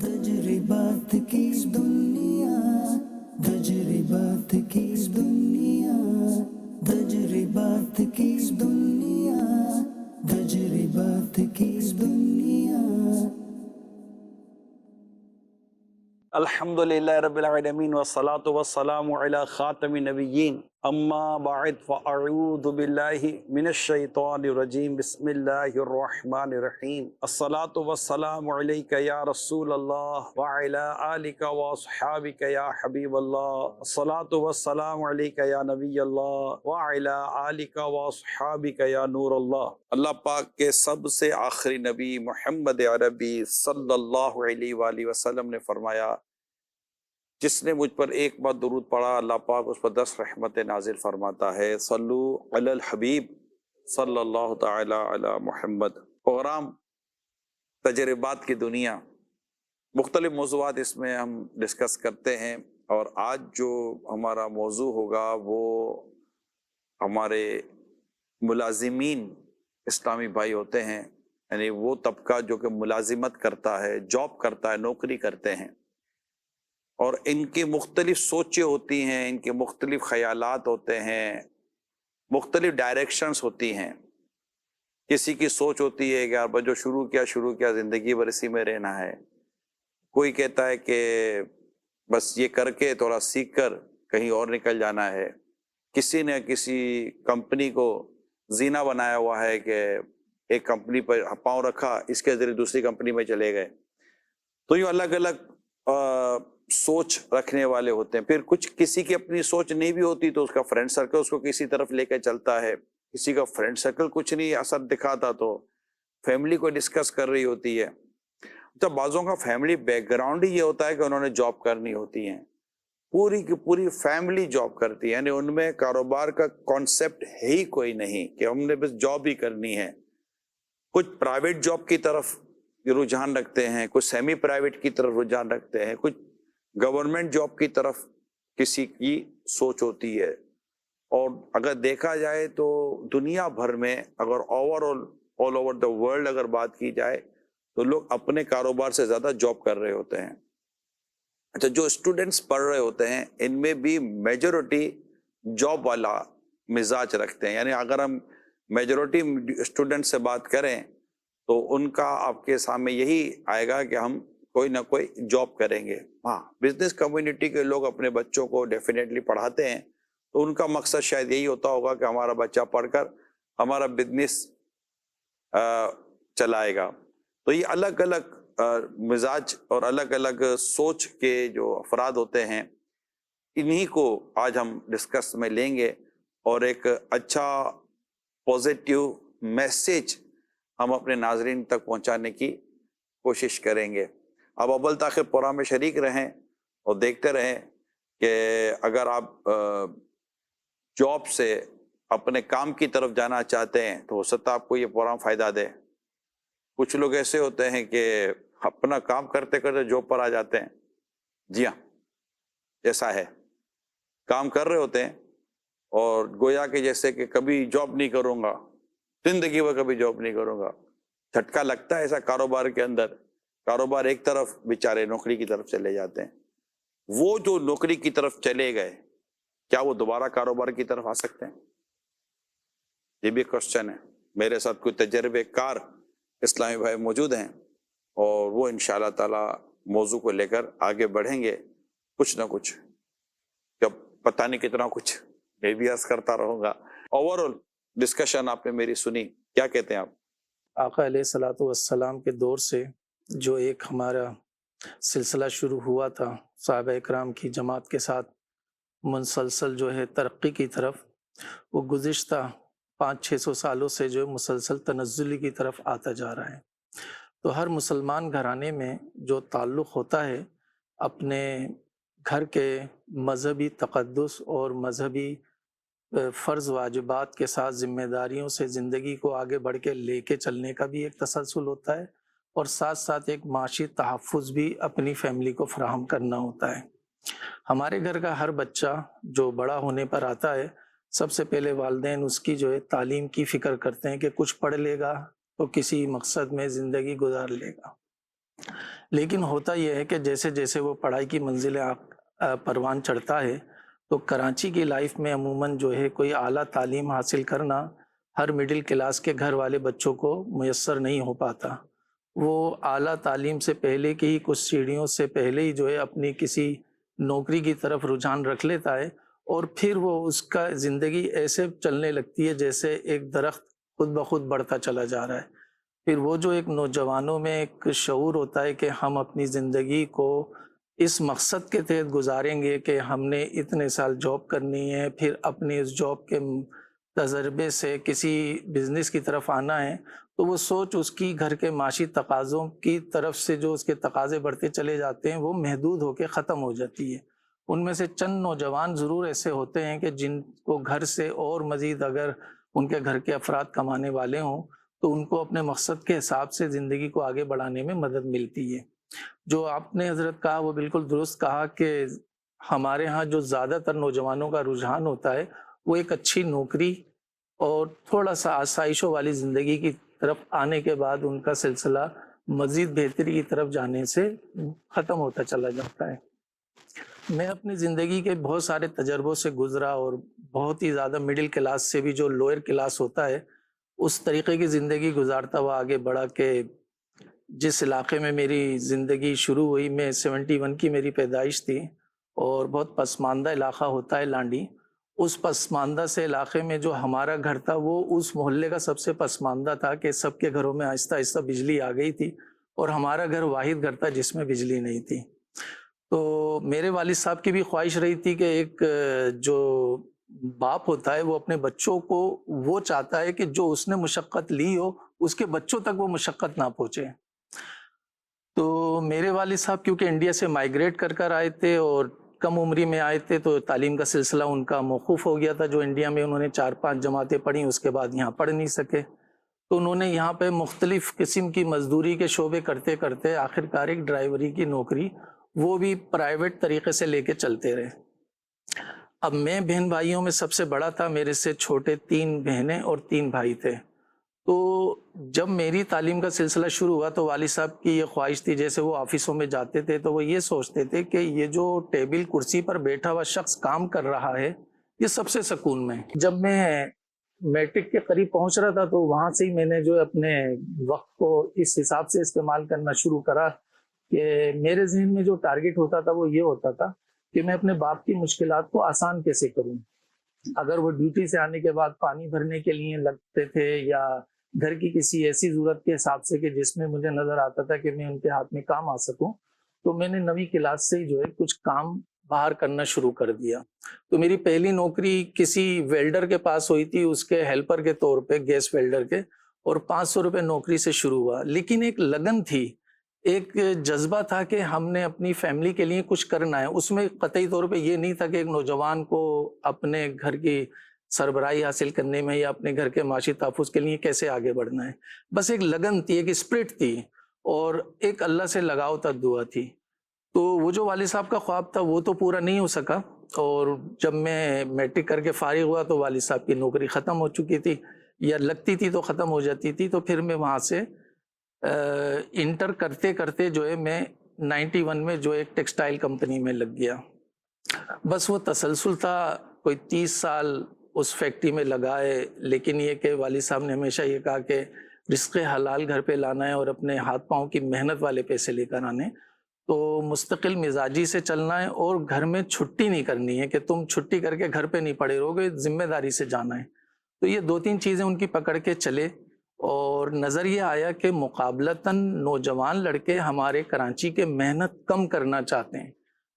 تجربات کی دنیا، تجربات کی دنیا، تجربات کی دنیا، تجربات کی دنیا۔ الحمدللہ رب العالمین والصلاة والسلام علی خاتم النبیین اما بعد فاعوذ باللہ من الشیطان الرجیم بسم اللہ الرحمن الرحیم الصلاة والسلام علیک یا رسول اللہ وعلی آلک واصحابک یا حبیب اللہ الصلاة والسلام علیک یا نبی اللہ وعلی آلک واصحابک یا نور اللہ۔ اللہ پاک کے سب سے آخری نبی محمد عربی صلی اللہ علیہ وآلہ وسلم نے فرمایا، جس نے مجھ پر ایک بار درود پڑھا اللہ پاک اس پر 10 رحمت نازل فرماتا ہے۔ صلو علی الحبیب صلی اللہ تعالی علی محمد۔ پروگرام تجربات کی دنیا، مختلف موضوعات اس میں ہم ڈسکس کرتے ہیں، اور آج جو ہمارا موضوع ہوگا وہ ہمارے ملازمین اسلامی بھائی ہوتے ہیں، یعنی وہ طبقہ جو کہ ملازمت کرتا ہے، جاب کرتا ہے، نوکری کرتے ہیں، اور ان کی مختلف سوچیں ہوتی ہیں، ان کے مختلف خیالات ہوتے ہیں، مختلف ڈائریکشنز ہوتی ہیں۔ کسی کی سوچ ہوتی ہے کہ یار جو شروع کیا زندگی بھر اسی میں رہنا ہے۔ کوئی کہتا ہے کہ بس یہ کر کے تھوڑا سیکھ کر کہیں اور نکل جانا ہے۔ کسی نے کسی کمپنی کو زینہ بنایا ہوا ہے کہ ایک کمپنی پر پاؤں رکھا، اس کے ذریعے دوسری کمپنی میں چلے گئے۔ تو یہ الگ الگ سوچ رکھنے والے ہوتے ہیں۔ پھر کچھ کسی کی اپنی سوچ نہیں بھی ہوتی تو اس کا فرینڈ سرکل اس کو کسی طرف لے کے چلتا ہے۔ کسی کا فرینڈ سرکل کچھ نہیں اثر دکھاتا تو فیملی کو ڈسکس کر رہی ہوتی ہے۔ جب بعضوں کا فیملی بیک گراؤنڈ ہی یہ ہوتا ہے کہ انہوں نے جاب کرنی ہوتی ہیں، پوری کی پوری فیملی جاب کرتی ہے، یعنی ان میں کاروبار کا کانسیپٹ ہے ہی کوئی نہیں کہ ہم نے بس جاب ہی کرنی ہے۔ کچھ پرائیویٹ جاب کی طرف رجحان رکھتے ہیں، کچھ سیمی پرائیویٹ کی طرف رجحان رکھتے ہیں، کچھ گورنمنٹ جاب کی طرف کسی کی سوچ ہوتی ہے۔ اور اگر دیکھا جائے تو دنیا بھر میں اگر آل اوور دا ورلڈ اگر بات کی جائے تو لوگ اپنے کاروبار سے زیادہ جاب کر رہے ہوتے ہیں۔ اچھا، جو اسٹوڈنٹس پڑھ رہے ہوتے ہیں ان میں بھی میجورٹی جاب والا مزاج رکھتے ہیں، یعنی اگر ہم میجورٹی اسٹوڈنٹ سے بات کریں تو ان کا آپ کے سامنے یہی آئے گا کہ ہم کوئی نہ کوئی جاب کریں گے۔ ہاں، بزنس کمیونٹی کے لوگ اپنے بچوں کو ڈیفینیٹلی پڑھاتے ہیں تو ان کا مقصد شاید یہی ہوتا ہوگا کہ ہمارا بچہ پڑھ کر ہمارا بزنس چلائے گا۔ تو یہ الگ الگ مزاج اور الگ الگ سوچ کے جو افراد ہوتے ہیں، انہی کو آج ہم ڈسکس میں لیں گے اور ایک اچھا پازیٹیو میسیج ہم اپنے ناظرین تک پہنچانے کی کوشش کریں گے۔ اب اول تاخیر پروگرام میں شریک رہیں اور دیکھتے رہیں کہ اگر آپ جاب سے اپنے کام کی طرف جانا چاہتے ہیں تو ہو سکتا ہے آپ کو یہ پروگرام فائدہ دے۔ کچھ لوگ ایسے ہوتے ہیں کہ اپنا کام کرتے کرتے جاب پر آ جاتے ہیں۔ جی ہاں، ایسا ہے، کام کر رہے ہوتے ہیں اور گویا کہ جیسے کہ کبھی جاب نہیں کروں گا، زندگی میں کبھی جاب نہیں کروں گا۔ جھٹکا لگتا ہے ایسا کاروبار کے اندر، کاروبار ایک طرف، بیچارے نوکری کی طرف چلے جاتے ہیں۔ وہ جو نوکری کی طرف چلے گئے، کیا وہ دوبارہ کاروبار کی طرف آ سکتے ہیں؟ یہ بھی کوشچن ہے۔ میرے ساتھ کوئی تجربے کار اسلامی بھائی موجود ہیں اور وہ انشاءاللہ تعالی موضوع کو لے کر آگے بڑھیں گے۔ کچھ نہ کچھ، جب پتہ نہیں کتنا کچھ میں بھی عرض کرتا رہوں گا۔ اوورآل ڈسکشن آپ نے میری سنی، کیا کہتے ہیں آپ؟ آقا علیہ الصلوۃ والسلام کے دور سے جو ایک ہمارا سلسلہ شروع ہوا تھا صحابہ اکرام کی جماعت کے ساتھ، مسلسل جو ہے ترقی کی طرف، وہ گزشتہ 500-600 سالوں سے جو مسلسل تنزلی کی طرف آتا جا رہا ہے۔ تو ہر مسلمان گھرانے میں جو تعلق ہوتا ہے اپنے گھر کے مذہبی تقدس اور مذہبی فرض واجبات کے ساتھ ذمہ داریوں سے زندگی کو آگے بڑھ کے لے کے چلنے کا بھی ایک تسلسل ہوتا ہے، اور ساتھ ساتھ ایک معاشی تحفظ بھی اپنی فیملی کو فراہم کرنا ہوتا ہے۔ ہمارے گھر کا ہر بچہ جو بڑا ہونے پر آتا ہے، سب سے پہلے والدین اس کی جو ہے تعلیم کی فکر کرتے ہیں کہ کچھ پڑھ لے گا تو کسی مقصد میں زندگی گزار لے گا۔ لیکن ہوتا یہ ہے کہ جیسے جیسے وہ پڑھائی کی منزلیں پروان چڑھتا ہے تو کراچی کی لائف میں عموماً جو ہے کوئی اعلیٰ تعلیم حاصل کرنا ہر مڈل کلاس کے گھر والے بچوں کو میسر نہیں ہو پاتا۔ وہ اعلیٰ تعلیم سے پہلے کی کچھ سیڑھیوں سے پہلے ہی جو ہے اپنی کسی نوکری کی طرف رجحان رکھ لیتا ہے، اور پھر وہ اس کا زندگی ایسے چلنے لگتی ہے جیسے ایک درخت خود بخود بڑھتا چلا جا رہا ہے۔ پھر وہ جو ایک نوجوانوں میں ایک شعور ہوتا ہے کہ ہم اپنی زندگی کو اس مقصد کے تحت گزاریں گے کہ ہم نے اتنے سال جاب کرنی ہے، پھر اپنی اس جاب کے تجربے سے کسی بزنس کی طرف آنا ہے، تو وہ سوچ اس کی گھر کے معاشی تقاضوں کی طرف سے جو اس کے تقاضے بڑھتے چلے جاتے ہیں وہ محدود ہو کے ختم ہو جاتی ہے۔ ان میں سے چند نوجوان ضرور ایسے ہوتے ہیں کہ جن کو گھر سے اور مزید اگر ان کے گھر کے افراد کمانے والے ہوں تو ان کو اپنے مقصد کے حساب سے زندگی کو آگے بڑھانے میں مدد ملتی ہے۔ جو آپ نے حضرت کہا وہ بالکل درست کہا کہ ہمارے ہاں جو زیادہ تر نوجوانوں کا رجحان ہوتا ہے وہ ایک اچھی نوکری اور تھوڑا سا آسائشوں والی زندگی کی طرف آنے کے بعد ان کا سلسلہ مزید بہتری کی طرف جانے سے ختم ہوتا چلا جاتا ہے۔ میں اپنی زندگی کے بہت سارے تجربوں سے گزرا، اور بہت ہی زیادہ مڈل کلاس سے بھی جو لوئر کلاس ہوتا ہے اس طریقے کی زندگی گزارتا ہوا آگے بڑھا کہ جس علاقے میں میری زندگی شروع ہوئی، میں 71 کی میری پیدائش تھی، اور بہت پسماندہ علاقہ ہوتا ہے لانڈی۔ اس پسماندہ سے علاقے میں جو ہمارا گھر تھا وہ اس محلے کا سب سے پسماندہ تھا کہ سب کے گھروں میں آہستہ آہستہ بجلی آ گئی تھی، اور ہمارا گھر واحد گھر تھا جس میں بجلی نہیں تھی۔ تو میرے والد صاحب کی بھی خواہش رہی تھی کہ ایک جو باپ ہوتا ہے وہ اپنے بچوں کو وہ چاہتا ہے کہ جو اس نے مشقت لی ہو اس کے بچوں تک وہ مشقت نہ پہنچے۔ تو میرے والد صاحب کیونکہ انڈیا سے مائیگریٹ کر کر آئے تھے اور کم عمری میں آئے تھے، تو تعلیم کا سلسلہ ان کا موقوف ہو گیا تھا۔ جو انڈیا میں انہوں نے 4-5 جماعتیں پڑھی، اس کے بعد یہاں پڑھ نہیں سکے، تو انہوں نے یہاں پہ مختلف قسم کی مزدوری کے شعبے کرتے کرتے آخرکار ایک ڈرائیوری کی نوکری، وہ بھی پرائیویٹ طریقے سے لے کے چلتے رہے۔ اب میں بہن بھائیوں میں سب سے بڑا تھا، میرے سے چھوٹے 3 بہنیں اور 3 بھائی تھے۔ تو جب میری تعلیم کا سلسلہ شروع ہوا تو والد صاحب کی یہ خواہش تھی، جیسے وہ آفسوں میں جاتے تھے تو وہ یہ سوچتے تھے کہ یہ جو ٹیبل کرسی پر بیٹھا ہوا شخص کام کر رہا ہے یہ سب سے سکون میں۔ جب میں میٹرک کے قریب پہنچ رہا تھا تو وہاں سے ہی میں نے جو اپنے وقت کو اس حساب سے استعمال کرنا شروع کرا کہ میرے ذہن میں جو ٹارگٹ ہوتا تھا وہ یہ ہوتا تھا کہ میں اپنے باپ کی مشکلات کو آسان کیسے کروں۔ اگر وہ ڈیوٹی سے آنے کے بعد پانی بھرنے کے لیے لگتے تھے یا گھر کی کسی ایسی ضرورت کے حساب سے کہ جس میں مجھے نظر آتا تھا کہ میں ان کے ہاتھ میں کام آ سکوں، تو میں نے 9ویں کلاس سے ہی جو ہے کچھ کام باہر کرنا شروع کر دیا۔ تو میری پہلی نوکری کسی ویلڈر کے پاس ہوئی تھی، اس کے ہیلپر کے طور پہ، گیس ویلڈر کے، اور 500 روپے نوکری سے شروع ہوا۔ لیکن ایک لگن تھی، ایک جذبہ تھا کہ ہم نے اپنی فیملی کے لیے کچھ کرنا ہے۔ اس میں قطعی طور پہ یہ نہیں تھا کہ ایک نوجوان کو اپنے گھر کی سربراہی حاصل کرنے میں یا اپنے گھر کے معاشی تحفظ کے لیے کیسے آگے بڑھنا ہے، بس ایک لگن تھی، ایک اسپرٹ تھی، اور ایک اللہ سے لگاؤ تھا، دعا تھی۔ تو وہ جو والد صاحب کا خواب تھا وہ تو پورا نہیں ہو سکا، اور جب میں میٹرک کر کے فارغ ہوا تو والد صاحب کی نوکری ختم ہو چکی تھی، یا لگتی تھی تو ختم ہو جاتی تھی۔ تو پھر میں وہاں سے انٹر کرتے کرتے جو ہے میں 91 میں جو ایک ٹیکسٹائل کمپنی میں لگ گیا۔ بس وہ تسلسل تھا، کوئی 30 سال اس فیکٹری میں لگائے، لیکن یہ کہ والد صاحب نے ہمیشہ یہ کہا کہ رزق حلال گھر پہ لانا ہے اور اپنے ہاتھ پاؤں کی محنت والے پیسے لے کر آنے، تو مستقل مزاجی سے چلنا ہے اور گھر میں چھٹی نہیں کرنی ہے کہ تم چھٹی کر کے گھر پہ نہیں پڑے رہو گے، ذمہ داری سے جانا ہے۔ تو یہ 2-3 چیزیں ان کی پکڑ کے چلے، اور نظر یہ آیا کہ مقابلتاً نوجوان لڑکے ہمارے کراچی کے محنت کم کرنا چاہتے ہیں،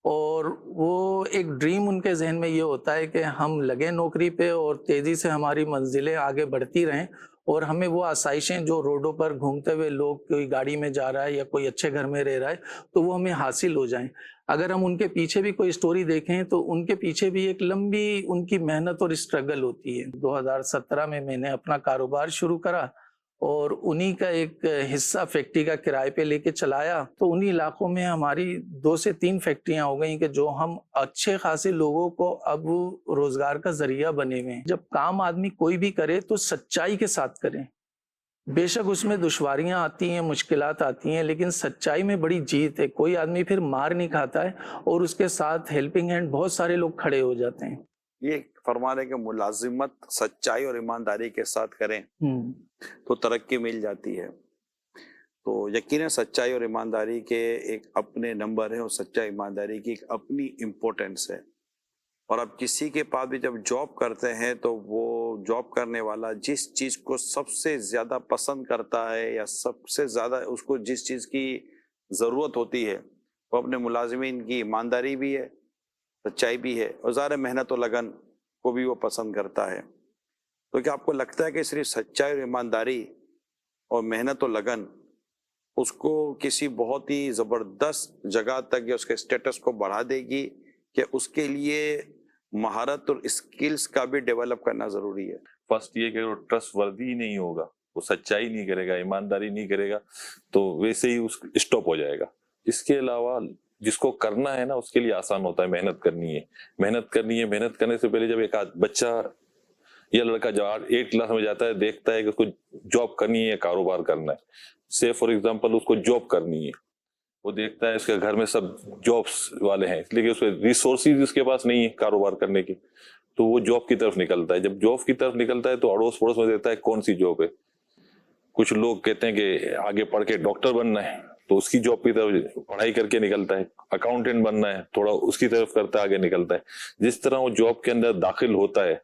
اور وہ ایک ڈریم ان کے ذہن میں یہ ہوتا ہے کہ ہم لگیں نوکری پہ اور تیزی سے ہماری منزلیں آگے بڑھتی رہیں، اور ہمیں وہ آسائشیں جو روڈوں پر گھومتے ہوئے لوگ، کوئی گاڑی میں جا رہا ہے یا کوئی اچھے گھر میں رہ رہا ہے، تو وہ ہمیں حاصل ہو جائیں۔ اگر ہم ان کے پیچھے بھی کوئی سٹوری دیکھیں تو ان کے پیچھے بھی ایک لمبی ان کی محنت اور اسٹرگل ہوتی ہے۔ 2017 میں نے اپنا کاروبار شروع کرا، اور انہی کا ایک حصہ فیکٹری کا کرائے پہ لے کے چلایا، تو انہی علاقوں میں ہماری 2 سے 3 فیکٹریاں ہو گئیں کہ جو ہم اچھے خاصے لوگوں کو اب روزگار کا ذریعہ بنے ہوئے ہیں۔ جب کام آدمی کوئی بھی کرے تو سچائی کے ساتھ کریں، بے شک اس میں دشواریاں آتی ہیں، مشکلات آتی ہیں، لیکن سچائی میں بڑی جیت ہے. کوئی آدمی پھر مار نہیں کھاتا ہے اور اس کے ساتھ ہیلپنگ ہینڈ بہت سارے لوگ کھڑے ہو جاتے ہیں. یہ فرما رہے کہ ملازمت سچائی اور ایمانداری کے ساتھ کریں تو ترقی مل جاتی ہے. تو یقیناً سچائی اور ایمانداری کے ایک اپنے نمبر ہیں اور سچائی ایمانداری کی ایک اپنی امپورٹنس ہے. اور اب کسی کے پاس بھی جب جاب کرتے ہیں تو وہ جاب کرنے والا جس چیز کو سب سے زیادہ پسند کرتا ہے یا سب سے زیادہ اس کو جس چیز کی ضرورت ہوتی ہے وہ اپنے ملازمین کی ایمانداری بھی ہے، سچائی بھی ہے، اور ظاہر محنت و لگن کو بھی وہ پسند کرتا ہے. تو کیا آپ کو لگتا ہے کہ صرف سچائی اور ایمانداری اور محنت و لگن اس کو کسی بہت ہی زبردست جگہ تک یا اس کے اسٹیٹس کو بڑھا دے گی، کہ اس کے لیے مہارت اور اسکلز کا بھی ڈیولپ کرنا ضروری ہے؟ فرسٹ یہ کہ وہ ٹرسٹ وردی ہی نہیں ہوگا، وہ سچائی نہیں کرے گا، ایمانداری نہیں کرے گا، تو ویسے ہی اس اسٹاپ ہو جائے گا. اس کے علاوہ جس کو کرنا ہے نا اس کے لیے آسان ہوتا ہے. محنت کرنی ہے، محنت کرنی ہے. محنت کرنے سے پہلے جب ایک بچہ یا لڑکا جب 8 کلاس میں جاتا ہے، دیکھتا ہے کہ اس کو جاب کرنی ہے، کاروبار کرنا ہے. سے فار ایگزامپل اس کو جاب کرنی ہے، وہ دیکھتا ہے اس کے گھر میں سب جابس والے ہیں، لیکن اس کے ریسورسز اس کے پاس نہیں ہے کاروبار کرنے کی، تو وہ جاب کی طرف نکلتا ہے. جب جاب کی طرف نکلتا ہے تو اڑوس پڑوس میں دیکھتا ہے کون سی جاب ہے. کچھ لوگ کہتے ہیں کہ آگے پڑھ کے ڈاکٹر بننا ہے تو اس کی جاب کی طرف پڑھائی کر کے نکلتا ہے. اکاؤنٹنٹ بننا ہے تھوڑا اس کی طرف کرتا ہے، آگے نکلتا ہے. جس طرح وہ جاب کے اندر داخل ہوتا ہے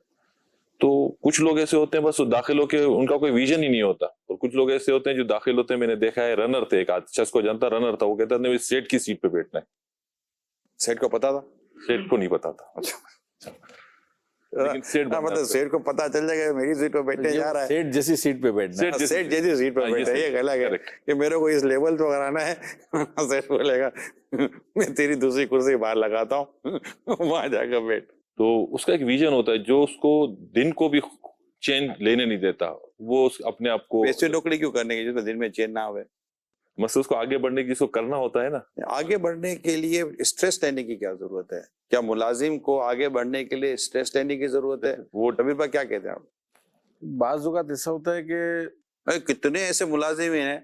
تو کچھ لوگ ایسے ہوتے ہیں بس داخل ہو کے ان کا کوئی ویژن ہی نہیں ہوتا، اور کچھ لوگ ایسے ہوتے ہیں جو داخل ہوتے ہیں. میں نے دیکھا ہے رنر تھے، ایک شخص کو جانتا رنر تھا، وہ کہتا تھا سیٹ کی سیٹ پہ بیٹھنا ہے. سیٹ کو پتا تھا؟ سیٹ کو نہیں پتا تھا، لیکن سیٹ مطلب سیٹ کو پتا چل جائے گا میری سیٹ پہ بیٹھنے جا رہا ہے، سیٹ جیسی سیٹ پہ بیٹھنا ہے. سیٹ جیسی سیٹ پہ بیٹھا ہے. یہ غلط ہے کہ میرے کو اس لیول پہ کرانا ہے. سیٹ بولے گا میں تیری دوسری کرسی باہر لگاتا ہوں، وہاں جا کر بیٹھ. تو اس کا ایک ویژن ہوتا ہے جو اس کو دن کو بھی چین لینے نہیں دیتا. وہ اپنے آپ کو ایسی نوکری کیوں کرنے کی جس میں دن میں چین نہ ہوئے؟ مثلا اس کو آگے بڑھنے کی، اس کو کرنا ہوتا ہے نا. آگے بڑھنے کے لیے اسٹریس لینے کی کیا ضرورت ہے؟ کیا ملازم کو آگے بڑھنے کے لیے اسٹریس لینے کی ضرورت ہے؟ وہ ابھی پر کیا کہتے ہیں آپ؟ بعض اوقات ایسا ہوتا ہے کہ کتنے ایسے ملازم ہیں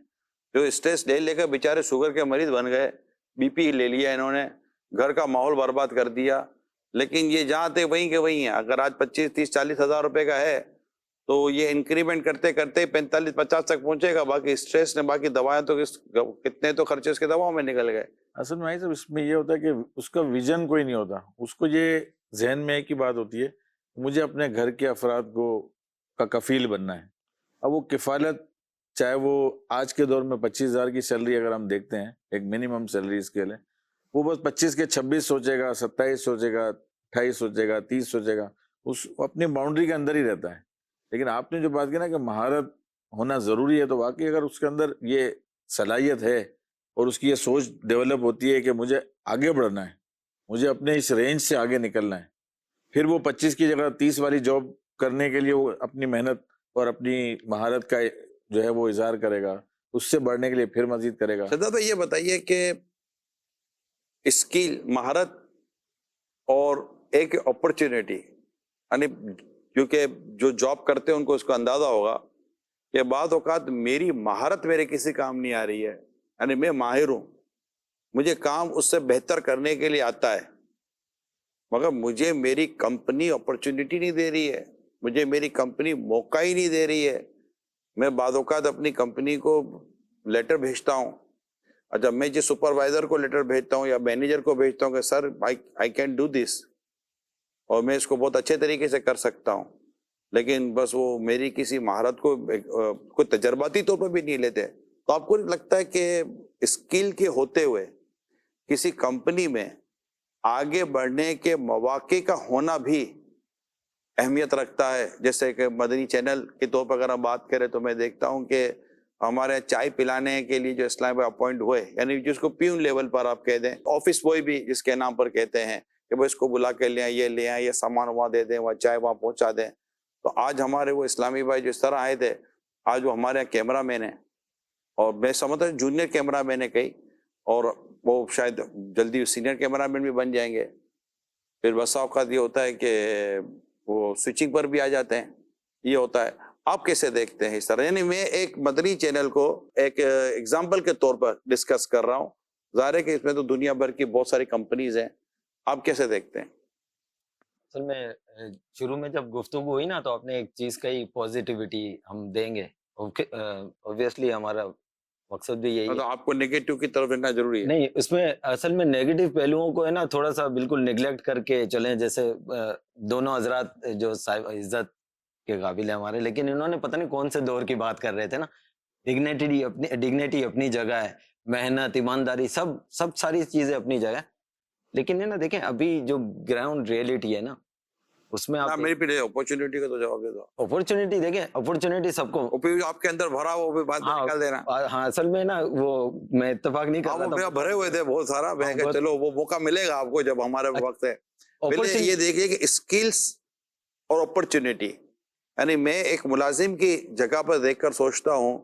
جو اسٹریس لے لے کر بیچارے شوگر کے مریض بن گئے، بی پی لے لیا انہوں نے، گھر کا ماحول برباد کر دیا. لیکن یہ جہاں تھے وہیں کے وہیں ہیں. اگر آج 25 30 40 ہزار روپے کا ہے تو یہ انکریمنٹ کرتے کرتے 45 50 تک پہنچے گا. باقی اسٹریس نے، باقی دوائیں تو کتنے تو خرچے اس کے دواؤں میں نکل گئے. اصل میں صاحب اس میں یہ ہوتا ہے کہ اس کا ویژن کوئی نہیں ہوتا. اس کو یہ ذہن میں ایک ہی بات ہوتی ہے، مجھے اپنے گھر کے افراد کا کفیل بننا ہے. اب وہ کفالت چاہے وہ آج کے دور میں 25,000 کی سیلری اگر ہم دیکھتے ہیں، ایک منیمم سیلری اسکیل ہے، وہ بس 25 کے 26 سوچے گا، 27 سوچے گا، 28 سوچے گا، 30 سوچے گا. اس اپنی باؤنڈری کے اندر ہی رہتا ہے. لیکن آپ نے جو بات کی نا کہ مہارت ہونا ضروری ہے، تو واقعی اگر اس کے اندر یہ صلاحیت ہے اور اس کی یہ سوچ ڈیولپ ہوتی ہے کہ مجھے آگے بڑھنا ہے، مجھے اپنے اس رینج سے آگے نکلنا ہے، پھر وہ 25 کی جگہ 30 والی جاب کرنے کے لیے وہ اپنی محنت اور اپنی مہارت کا جو ہے وہ اظہار کرے گا، اس سے بڑھنے کے لیے پھر مزید کرے گا. شہزاد بھائی یہ بتائیے کہ اسکل، مہارت اور ایک اپرچونیٹی، یعنی کیونکہ جو جاب کرتے ہیں ان کو اس کا اندازہ ہوگا کہ بعض اوقات میری مہارت میرے کسی کام نہیں آ رہی ہے، یعنی میں ماہر ہوں، مجھے کام اس سے بہتر کرنے کے لیے آتا ہے، مگر مجھے میری کمپنی اپرچونیٹی نہیں دے رہی ہے، مجھے میری کمپنی موقع ہی نہیں دے رہی ہے. میں بعض اوقات اپنی کمپنی کو لیٹر بھیجتا ہوں، اور جب میں جس سپروائزر کو لیٹر بھیجتا ہوں یا مینیجر کو بھیجتا ہوں کہ سر آئی کین ڈو دس، اور میں اس کو بہت اچھے طریقے سے کر سکتا ہوں، لیکن بس وہ میری کسی مہارت کو کوئی تجرباتی طور پر بھی نہیں لیتے. تو آپ کو لگتا ہے کہ اسکل کے ہوتے ہوئے کسی کمپنی میں آگے بڑھنے کے مواقع کا ہونا بھی اہمیت رکھتا ہے؟ جیسے کہ مدنی چینل کے طور پر اگر ہم بات کریں تو میں دیکھتا ہوں کہ ہمارے چائے پلانے کے لیے جو اسلام میں اپوائنٹ ہوئے، یعنی جس کو پیون لیول پر آپ کہہ دیں، آفس بوائے بھی جس کے نام پر کہتے ہیں کہ وہ اس کو بلا کے لے آئیں، یہ لے آئیں، یہ سامان وہاں دے دیں، وہاں چائے وہاں پہنچا دیں. تو آج ہمارے وہ اسلامی بھائی جو اس طرح آئے تھے، آج وہ ہمارے یہاں کیمرہ مین ہیں، اور میں سمجھتا ہوں جونیئر کیمرہ مین ہے کئی، اور وہ شاید جلدی سینئر کیمرہ مین بھی بن جائیں گے. پھر بسا اوقات یہ ہوتا ہے کہ وہ سوئچنگ پر بھی آ جاتے ہیں، یہ ہوتا ہے. آپ کیسے دیکھتے ہیں اس طرح؟ یعنی میں ایک مدنی چینل کو ایک ایگزامپل کے طور پر ڈسکس کر رہا ہوں، ظاہر ہے کہ اس میں تو دنیا بھر کی بہت ساری کمپنیز ہیں، آپ کیسے دیکھتے ہیں؟ اصل میں شروع میں جب گفتگو ہوئی نا تو آپ نے ایک چیز کہی پازیٹیوٹی ہم دیں گے، اوبویسلی ہمارا مقصد بھی یہی ہے. مطلب آپ کو نیگیٹو کی طرف دینا ضروری ہے؟ نہیں، اس میں اصل میں نیگیٹو پہلوؤں کو ہے نا تھوڑا سا بالکل نیگلیکٹ کر کے چلیں، جیسے دونوں حضرات جو صاحب عزت کے قابل ہیں ہمارے، لیکن انہوں نے پتہ نہیں کون سے دور کی بات کر رہے تھے نا. ڈگنیٹی اپنی جگہ ہے، محنت، ایمانداری، سب ساری چیزیں اپنی جگہ، لیکن ہے نا دیکھیں ابھی جو گراؤنڈ ریئلٹی ہے نا اس میں آپ میری پہ اپورچونیٹی کا تو جواب دے دو. اپورچونیٹی دیکھیں، اپورچونیٹی سب کو، وہ پھر آپ کے اندر بھرا وہ بھی بات نکال دینا. ہاں اصل میں نا وہ میں اتفاق نہیں کر وہ رہا تھا. بھرے ہوئے تھے بہت سارا، میں کہا چلو وہ موقع ملے گا آپ کو جب ہمارے وقت ہے. پہلے یہ دیکھیے کہ اسکلز اور اپورچونیٹی، یعنی میں ایک ملازم کی جگہ پر دیکھ کر سوچتا ہوں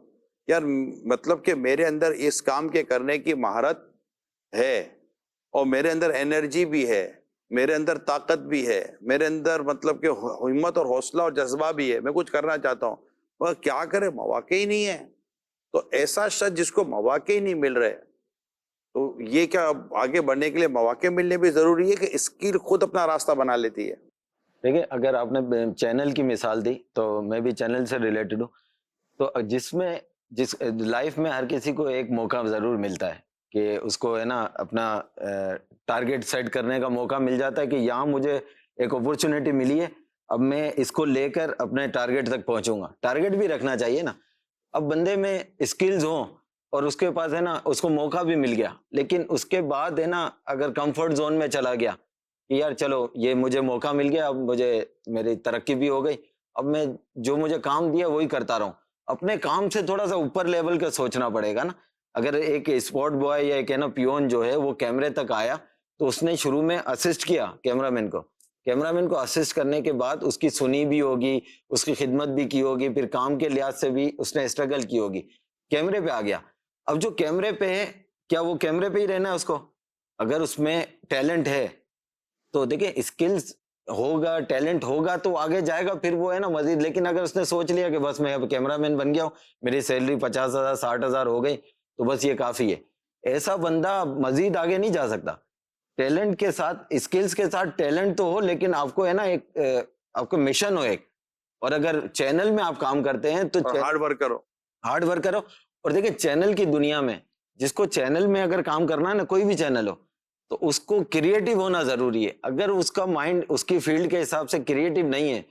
یار مطلب کہ میرے اندر اس کام کے کرنے کی مہارت ہے، اور میرے اندر انرجی بھی ہے، میرے اندر طاقت بھی ہے، میرے اندر مطلب کہ ہمت اور حوصلہ اور جذبہ بھی ہے، میں کچھ کرنا چاہتا ہوں، مگر کیا کرے مواقع ہی نہیں ہے. تو ایسا شخص جس کو مواقع ہی نہیں مل رہے، تو یہ کیا اب آگے بڑھنے کے لیے مواقع ملنے بھی ضروری ہے کہ اسکل خود اپنا راستہ بنا لیتی ہے؟ دیکھیں اگر آپ نے چینل کی مثال دی تو میں بھی چینل سے ریلیٹڈ ہوں، تو جس لائف میں ہر کسی کو ایک موقع ضرور ملتا ہے کہ اس کو ہے نا اپنا ٹارگٹ سیٹ کرنے کا موقع مل جاتا ہے کہ یہاں مجھے ایک اپورچونیٹی ملی ہے، اب میں اس کو لے کر اپنے ٹارگٹ تک پہنچوں گا. ٹارگٹ بھی رکھنا چاہیے نا. اب بندے میں اسکلز ہوں اور اس کے پاس ہے نا اس کو موقع بھی مل گیا، لیکن اس کے بعد ہے نا اگر کمفرٹ زون میں چلا گیا کہ یار چلو یہ مجھے موقع مل گیا، اب مجھے میری ترقی بھی ہو گئی، اب میں جو مجھے کام دیا وہی کرتا رہا ہوں. اپنے کام سے تھوڑا سا اوپر لیول کا سوچنا پڑے گا نا. اگر ایک اسپورٹ بوائے یا ایک ہے نا پیون جو ہے وہ کیمرے تک آیا تو اس نے شروع میں اسسٹ کیا کیمرامین کو اسسٹ کرنے کے بعد اس کی سنی بھی ہوگی، اس کی خدمت بھی کی ہوگی، پھر کام کے لحاظ سے بھی اس نے اسٹرگل کی ہوگی، کیمرے پہ آ گیا. اب جو کیمرے پہ ہے کیا وہ کیمرے پہ ہی رہنا ہے اس کو؟ اگر اس میں ٹیلنٹ ہے تو دیکھیں اسکلز ہوگا، ٹیلنٹ ہوگا تو آگے جائے گا پھر وہ ہے نا مزید. لیکن اگر اس نے سوچ لیا کہ بس میں اب کیمرہ مین بن گیا ہوں، میری سیلری 50,000 60,000 ہو گئی تو بس یہ کافی ہے، ایسا بندہ مزید آگے نہیں جا سکتا. ٹیلنٹ کے ساتھ، اسکلز کے ساتھ ٹیلنٹ تو ہو، لیکن آپ کو ہے نا ایک آپ کو مشن ہو ایک. اور اگر چینل میں آپ کام کرتے ہیں تو ہارڈ ورک کرو. اور دیکھیں چینل کی دنیا میں جس کو چینل میں اگر کام کرنا ہے نا، کوئی بھی چینل ہو، تو اس کو کریٹو ہونا ضروری ہے. اگر اس کا مائنڈ اس کی فیلڈ کے حساب سے کریٹو نہیں ہے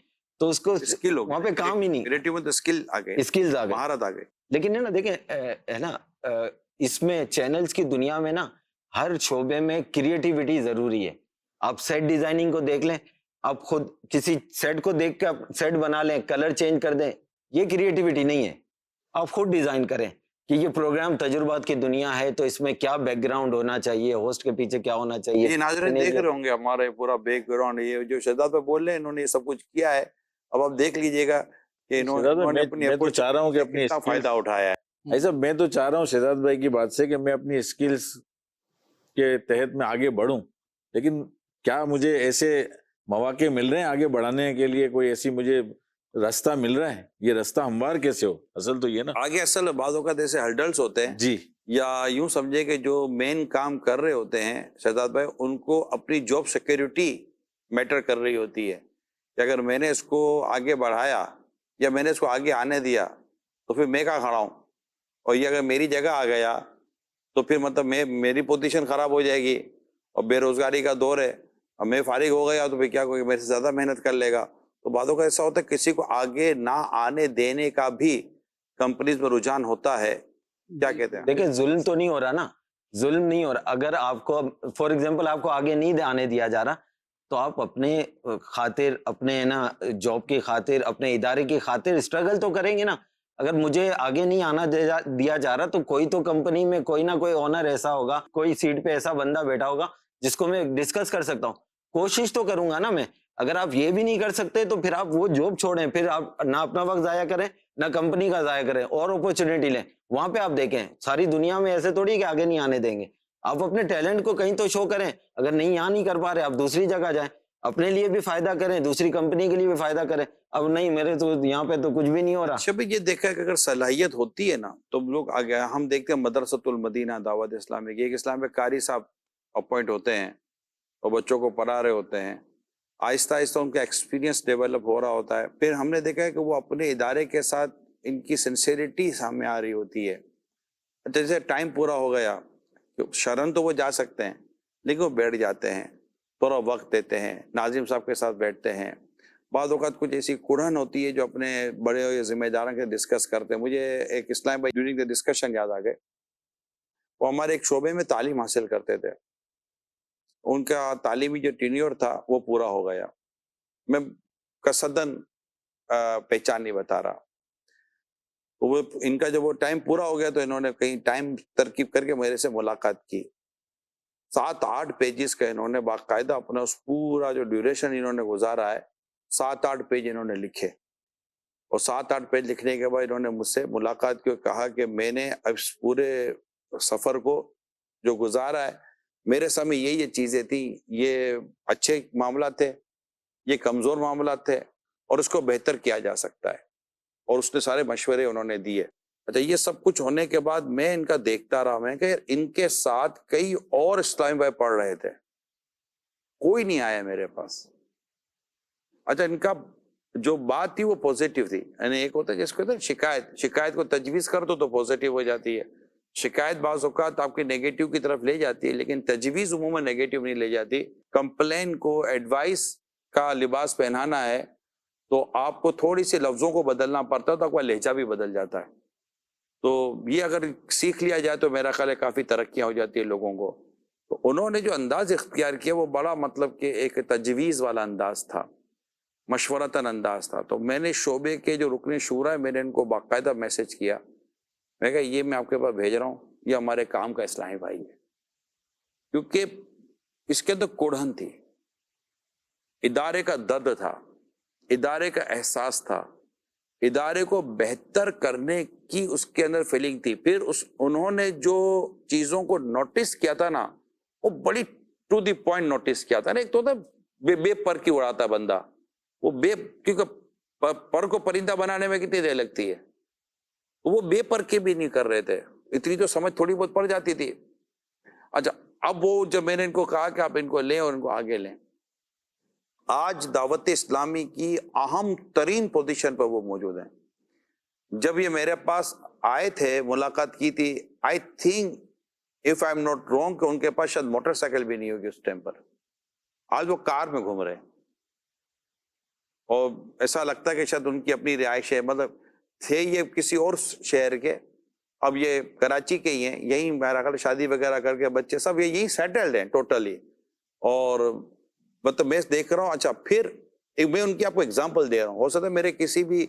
تو اس کو وہاں پہ کام ہی نہیں. کریٹو میں تو اسکلز آ گئے، مہارت آ گئی. لیکن ہے نا دیکھیں ہے نا اس میں چینلز کی دنیا میں نا ہر شعبے میں کریٹیوٹی ضروری ہے. آپ سیٹ ڈیزائننگ کو دیکھ لیں، آپ خود کسی سیٹ کو دیکھ کے سیٹ بنا لیں، کلر چینج کر دیں، یہ کریٹیوٹی نہیں ہے. آپ خود ڈیزائن کریں کہ یہ پروگرام تجربات کی دنیا ہے تو اس میں کیا بیک گراؤنڈ ہونا چاہیے، ہوسٹ کے پیچھے کیا ہونا چاہیے. یہ ناظرین دیکھ رہے ہوں گے ہمارے پورا بیک گراؤنڈ، یہ جو شہزاد پہ بول رہے ہیں انہوں نے یہ سب کچھ کیا ہے. اب آپ دیکھ لیجئے گا کہ انہوں نے اپنی میں چاہ رہا ہوں کہ اپنی فائدہ اٹھایا ہے. ایسا میں تو چاہ رہا ہوں شہزاد بھائی کی بات سے کہ میں اپنی اسکلز کے تحت میں آگے بڑھوں، لیکن کیا مجھے ایسے مواقع مل رہے ہیں آگے بڑھانے کے لیے؟ کوئی ایسی مجھے راستہ مل رہا ہے؟ یہ راستہ ہموار کیسے ہو؟ اصل تو یہ نا آگے اصل بعض اوقات ایسے ہرڈلز ہوتے ہیں جی، یا یوں سمجھے کہ جو مین کام کر رہے ہوتے ہیں شہزاد بھائی، ان کو اپنی جاب سیکیورٹی میٹر کر رہی ہوتی ہے کہ اگر میں نے اس کو آگے بڑھایا یا میں نے اس کو آگے آنے دیا تو پھر میں کہاں کھڑا ہوں، اور یہ اگر میری جگہ آ گیا تو پھر مطلب میری پوزیشن خراب ہو جائے گی، اور بے روزگاری کا دور ہے، اور میں فارغ ہو گیا تو پھر کیا کوئی میرے سے زیادہ محنت کر لے گا. تو بعضوں کا ایسا ہوتا ہے کسی کو آگے نہ آنے دینے کا بھی کمپنیز میں رجحان ہوتا ہے. کیا کہتے ہیں؟ دیکھیں ظلم تو نہیں ہو رہا نا، ظلم نہیں ہو رہا. اگر آپ کو فار ایگزامپل آپ کو آگے نہیں آنے دیا جا رہا تو آپ اپنے خاطر، اپنے نا جاب کی خاطر، اپنے ادارے کی خاطر اسٹرگل تو کریں گے نا. اگر مجھے آگے نہیں آنا دیا جا رہا تو کوئی تو کمپنی میں کوئی نہ کوئی اونر ایسا ہوگا، کوئی سیٹ پہ ایسا بندہ بیٹھا ہوگا جس کو میں ڈسکس کر سکتا ہوں. کوشش تو کروں گا نا میں. اگر آپ یہ بھی نہیں کر سکتے تو پھر آپ وہ جاب چھوڑیں، پھر آپ نہ اپنا وقت ضائع کریں نہ کمپنی کا ضائع کریں، اور اپورچونیٹی لیں. وہاں پہ آپ دیکھیں ساری دنیا میں ایسے تھوڑی کہ آگے نہیں آنے دیں گے. آپ اپنے ٹیلنٹ کو کہیں تو شو کریں، اگر نہیں یہاں نہیں کر پا رہے آپ دوسری جگہ جائیں. اپنے لیے بھی فائدہ کریں, دوسری کمپنی کے لیے بھی فائدہ کریں. اب نہیں, میرے تو یہاں پہ تو کچھ بھی نہیں ہو رہا. اچھا بھائی یہ دیکھا ہے کہ اگر صلاحیت ہوتی ہے نا تو لوگ آگے, ہم دیکھتے ہیں مدرسۃ المدینہ دعوت اسلامی کی, ایک اسلام میں قاری صاحب اپوائنٹ ہوتے ہیں اور بچوں کو پڑھا رہے ہوتے ہیں, آہستہ آہستہ ان کا ایکسپیرینس ڈیولپ ہو رہا ہوتا ہے, پھر ہم نے دیکھا ہے کہ وہ اپنے ادارے کے ساتھ ان کی سنسیریٹی سامنے آ رہی ہوتی ہے. جیسے ٹائم پورا ہو گیا, شرن تو وہ جا سکتے ہیں لیکن وہ بیٹھ جاتے ہیں, تھوڑا وقت دیتے ہیں, ناظم صاحب کے ساتھ بیٹھتے ہیں. بعض اوقات کچھ ایسی کڑھن ہوتی ہے جو اپنے بڑے ہوئے ذمہ داروں کے ڈسکس کرتے ہیں. مجھے ایک اسلام بھائی ڈیورنگ دا ڈسکشن یاد آ گئے, وہ ہمارے ایک شعبے میں تعلیم حاصل کرتے تھے, ان کا تعلیمی جو ٹینیور تھا وہ پورا ہو گیا. میں قصداً پہچان نہیں بتا رہا, وہ ان کا جب وہ ٹائم پورا ہو گیا تو انہوں نے کہیں ٹائم ترکیب کر کے میرے سے ملاقات کی. 7-8 پیجز کا انہوں نے باقاعدہ اپنا اس پورا جو ڈیوریشن انہوں نے گزارا ہے 7-8 پیج انہوں نے لکھے, اور 7-8 پیج لکھنے کے بعد انہوں نے مجھ سے ملاقات کی, کہا کہ میں نے اب اس پورے سفر کو جو گزارا ہے میرے سامنے یہ چیزیں تھیں, یہ اچھے معاملات تھے, یہ کمزور معاملات تھے, اور اس کو بہتر کیا جا سکتا ہے, اور اس نے سارے مشورے انہوں نے دیے. اچھا یہ سب کچھ ہونے کے بعد میں ان کا دیکھتا رہا, میں کہ ان کے ساتھ کئی اور اسلامی بھائی پڑھ رہے تھے, کوئی نہیں آیا میرے پاس. اچھا ان کا جو بات تھی وہ پوزیٹیو تھی, یعنی ایک ہوتا ہے جس کو شکایت کو تجویز کر دو تو پوزیٹیو ہو جاتی ہے. شکایت بعض اوقات آپ کے نیگیٹو کی طرف لے جاتی ہے, لیکن تجویز عموماً نیگیٹو نہیں لے جاتی. کمپلین کو ایڈوائس کا لباس پہنانا ہے تو آپ کو تھوڑی سی لفظوں کو بدلنا پڑتا ہے, تو آپ کا لہجہ بھی بدل جاتا ہے. تو یہ اگر سیکھ لیا جائے تو میرا خیال ہے کافی ترقیاں ہو جاتی ہے لوگوں کو. تو انہوں نے جو انداز اختیار کیا وہ بڑا مطلب کہ ایک تجویز والا انداز تھا, مشورتاً انداز تھا. تو میں نے شعبے کے جو رکن شورا ہے میں نے ان کو باقاعدہ میسج کیا, میں کہا یہ میں آپ کے پاس بھیج رہا ہوں, یہ ہمارے کام کا اسلامی بھائی ہے, کیونکہ اس کے اندر کڑھن تھی, ادارے کا درد تھا, ادارے کا احساس تھا, ادارے کو بہتر کرنے کی اس کے اندر فیلنگ تھی. پھر انہوں نے جو چیزوں کو نوٹس کیا تھا نا وہ بڑی ٹو دی پوائنٹ نوٹس کیا تھا نا. ایک تو ہوتا بے پر کی اڑاتا بندہ, وہ کیونکہ پر کو پرندہ بنانے میں کتنی دیر لگتی ہے, وہ بے پر کے بھی نہیں کر رہے تھے, اتنی تو سمجھ تھوڑی بہت پڑ جاتی تھی. اچھا اب وہ جب میں نے ان کو کہا کہ آپ ان کو لیں اور ان کو آگے لیں, آج دعوت اسلامی کی اہم ترین پوزیشن پر وہ موجود ہیں. جب یہ میرے پاس آئے تھے, ملاقات کی تھی, I think if I am not wrong کہ ان کے پاس شاید موٹر سائیکل بھی نہیں ہوگی اس ٹائم پر. آج وہ کار میں گھوم رہے ہیں, اور ایسا لگتا ہے کہ شاید ان کی اپنی رہائش ہے, مطلب تھے یہ کسی اور شہر کے, اب یہ کراچی کے ہی ہیں, یہیں میرا خیال شادی وغیرہ کر کے بچے سب یہ یہیں سیٹلڈ ہیں ٹوٹلی. اور مطلب میں دیکھ رہا ہوں. اچھا پھر میں ان کی آپ کو اگزامپل دے رہا ہوں, ہو سکتا ہے میرے کسی بھی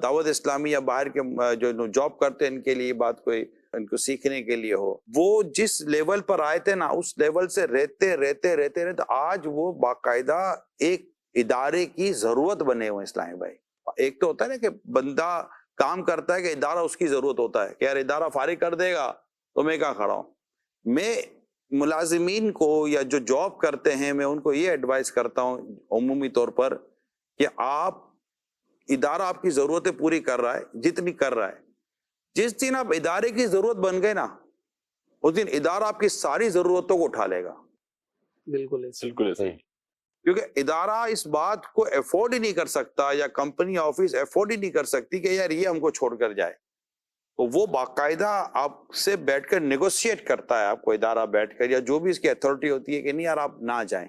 دعوت اسلامی یا باہر کے جو جاب کرتے ہیں ان کے لیے بات کوئی ان کو سیکھنے کے لیے ہو. وہ جس لیول پر آئے تھے نا اس لیول سے رہتے آج وہ باقاعدہ ایک ادارے کی ضرورت بنے ہوئے اسلامی بھائی. ایک تو ہوتا ہے نا کہ بندہ کام کرتا ہے کہ ادارہ اس کی ضرورت ہوتا ہے کہ یار ادارہ فارغ کر دے گا تو میں کہاں کھڑا ہوں. میں ملازمین کو یا جو جاب کرتے ہیں میں ان کو یہ ایڈوائز کرتا ہوں عمومی طور پر کہ آپ ادارہ آپ کی ضرورتیں پوری کر رہا ہے جتنی کر رہا ہے. جس دن آپ ادارے کی ضرورت بن گئے نا اس دن ادارہ آپ کی ساری ضرورتوں کو اٹھا لے گا. بالکل بالکل کیونکہ ادارہ اس بات کو افورڈ ہی نہیں کر سکتا یا کمپنی آفس افورڈ ہی نہیں کر سکتی کہ یار یہ ہم کو چھوڑ کر جائے. تو وہ باقاعدہ آپ سے بیٹھ کر نیگوشیٹ کرتا ہے, آپ کو ادارہ بیٹھ کر یا جو بھی اس کی اتھارٹی ہوتی ہے کہ نہیں یار آپ نہ جائیں,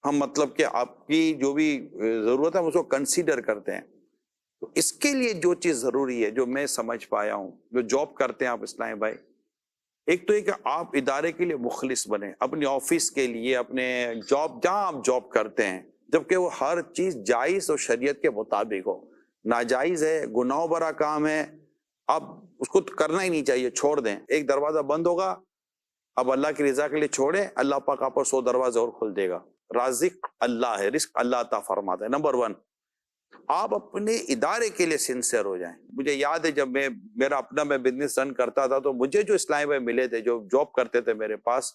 ہم مطلب کہ آپ کی جو بھی ضرورت ہے ہم اس کو کنسیڈر کرتے ہیں. تو اس کے لیے جو چیز ضروری ہے جو میں سمجھ پایا ہوں, جو جاب کرتے ہیں آپ اسلامی بھائی, ایک تو یہ کہ آپ ادارے کے لیے مخلص بنے, اپنے آفس کے لیے, اپنے جاب جہاں آپ جاب کرتے ہیں, جبکہ وہ ہر چیز جائز اور شریعت کے مطابق ہو. ناجائز ہے, گناہ برا کام ہے, آپ اس کو کرنا ہی نہیں چاہیے, چھوڑ دیں. ایک دروازہ بند ہوگا, اب اللہ کی رضا کے لیے چھوڑیں, اللہ پاک آپ پر 100 دروازے اور کھول دے گا. رازق اللہ ہے, رزق اللہ عطا فرماتا ہے. نمبر 1 آپ اپنے ادارے کے لیے سنسیئر ہو جائیں. مجھے یاد ہے جب میں بزنس رن کرتا تھا تو مجھے جو اسلامی بھائی ملے تھے جو جاب کرتے تھے میرے پاس,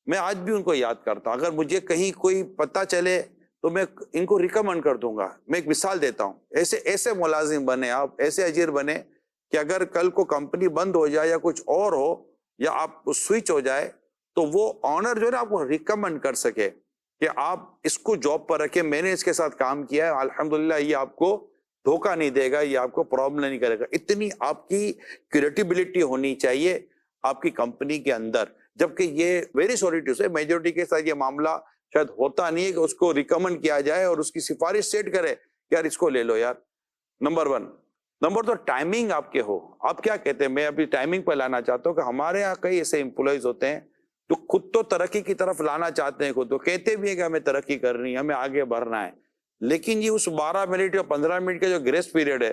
میں آج بھی ان کو یاد کرتا ہوں. اگر مجھے کہیں کوئی پتہ چلے تو میں ان کو ریکمنڈ کر دوں گا. میں ایک مثال دیتا ہوں, ایسے ملازم بنے آپ, ایسے اجیر بنے کہ اگر کل کو کمپنی بند ہو جائے یا کچھ اور ہو یا آپ سوئچ ہو جائے تو وہ آنر جو ہے نا آپ کو ریکمنڈ کر سکے کہ آپ اس کو جاب پر رکھیں, میں نے اس کے ساتھ کام کیا ہے, الحمدللہ یہ آپ کو دھوکہ نہیں دے گا, یہ آپ کو پرابلم نہیں کرے گا. اتنی آپ کی کریڈیبلٹی ہونی چاہیے آپ کی کمپنی کے اندر. جبکہ یہ ویری سوری ٹو سے میجورٹی کے ساتھ یہ معاملہ شاید ہوتا نہیں ہے کہ اس کو ریکمنڈ کیا جائے اور اس کی سفارش سیٹ کرے کہ یار اس کو لے لو یار. نمبر 1. نمبر 2, ٹائمنگ آپ کے ہو. آپ کیا کہتے ہیں, میں ابھی ٹائمنگ پہ لانا چاہتا ہوں کہ ہمارے یہاں کئی ایسے امپلائیز ہوتے ہیں جو خود تو ترقی کی طرف لانا چاہتے ہیں, خود تو کہتے بھی ہیں کہ ہمیں ترقی کرنی ہے, ہمیں آگے بڑھنا ہے, لیکن یہ اس 12 منٹ یا 15 منٹ کا جو گریس پیریڈ ہے,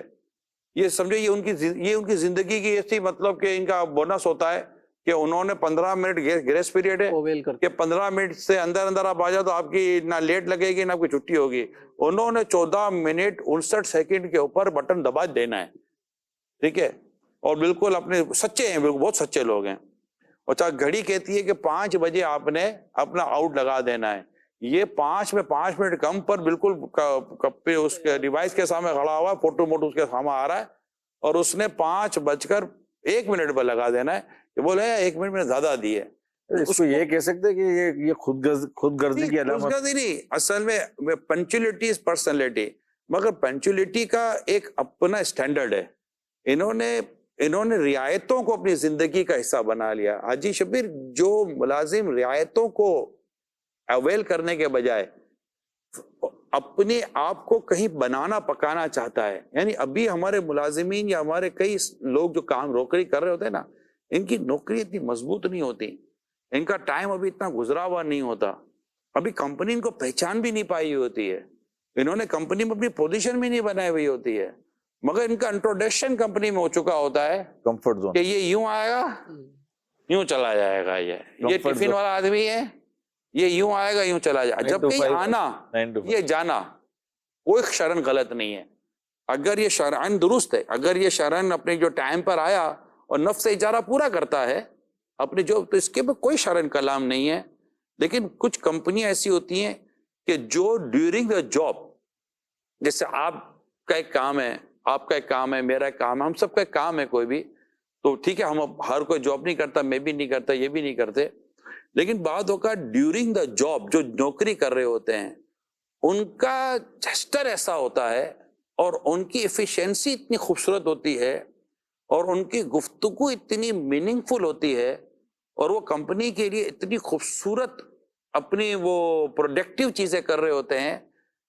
یہ سمجھو یہ ان کی زندگی کی ایسی مطلب کہ ان کا بونس ہوتا ہے کہ انہوں نے 15 منٹ گریس پیریڈ ہے اویل کرتے کہ 15 منٹ سے اندر آپ آ جاؤ تو آپ کی نہ لیٹ لگے گی نہ کوئی چھٹی ہوگی. انہوں نے 14 منٹ 59 سیکنڈ کے اوپر بٹن دبا دینا ہے, ٹھیک ہے, اور بالکل اپنے سچے ہیں, بالکل بہت سچے لوگ ہیں. اور چاہے گھڑی کہتی ہے کہ 5 بجے آپ نے اپنا آؤٹ لگا دینا ہے, یہ 5 میں 5 منٹ کم پر بالکل اس کے ڈیوائس کے سامنے کھڑا ہوا, فوٹو موٹو اس کے سامنے آ رہا ہے, اور اس نے 5:01 پر لگا دینا ہے کہ بولے 1 منٹ میں زیادہ دی ہے. اس کو یہ کہہ سکتے ہیں کہ یہ خود غرضی کی علامت نہیں, اصل میں پنچولیٹی از پرسنالٹی, مگر پنچولیٹی کا ایک اپنا اسٹینڈرڈ ہے. انہوں نے رعایتوں کو اپنی زندگی کا حصہ بنا لیا. حاجی شبیر, جو ملازم رعایتوں کو اویل کرنے کے بجائے اپنے آپ کو کہیں بنانا پکانا چاہتا ہے, یعنی ابھی ہمارے ملازمین یا ہمارے کئی لوگ جو کام نوکری کر رہے ہوتے ہیں نا, ان کی نوکری اتنی مضبوط نہیں ہوتی, ان کا ٹائم ابھی اتنا گزرا ہوا نہیں ہوتا, ابھی کمپنی ان کو پہچان بھی نہیں پائی ہوتی ہے, انہوں نے کمپنی میں اپنی پوزیشن بھی نہیں بنائی ہوئی ہوتی ہے, مگر ان کا انٹروڈکشن کمپنی میں ہو چکا ہوتا ہے کمفرٹ زون کہ یہ یوں آئے گا یوں چلا جائے گا, یہ ٹفن والا آدمی ہے, یہ یوں آئے گا یوں چلا جائے گا. جبکہ یہ آنا یہ جانا کوئی شرن غلط نہیں ہے, اگر یہ شرعن درست ہے, اگر یہ شرعن اپنے جو ٹائم پر آیا اور نفس اجارہ پورا کرتا ہے اپنے جو, تو اس کے بھی کوئی شرعن کلام نہیں ہے. لیکن کچھ کمپنیاں ایسی ہوتی ہیں کہ جو ڈیورنگ دا جاب, جیسے آپ کا ایک کام ہے, آپ کا ایک کام ہے, میرا ایک کام ہے, ہم سب کا ایک کام ہے کوئی بھی, تو ٹھیک ہے ہم ہر کوئی جاب نہیں کرتا, میں بھی نہیں کرتا, یہ بھی نہیں کرتے, لیکن بعد اوقات ڈیورنگ دا جاب جو نوکری کر رہے ہوتے ہیں ان کا جسٹر ایسا ہوتا ہے اور ان کی ایفیشنسی اتنی خوبصورت ہوتی ہے اور ان کی گفتگو اتنی میننگ فل ہوتی ہے اور وہ کمپنی کے لیے اتنی خوبصورت اپنی وہ پروڈکٹیو چیزیں کر رہے ہوتے ہیں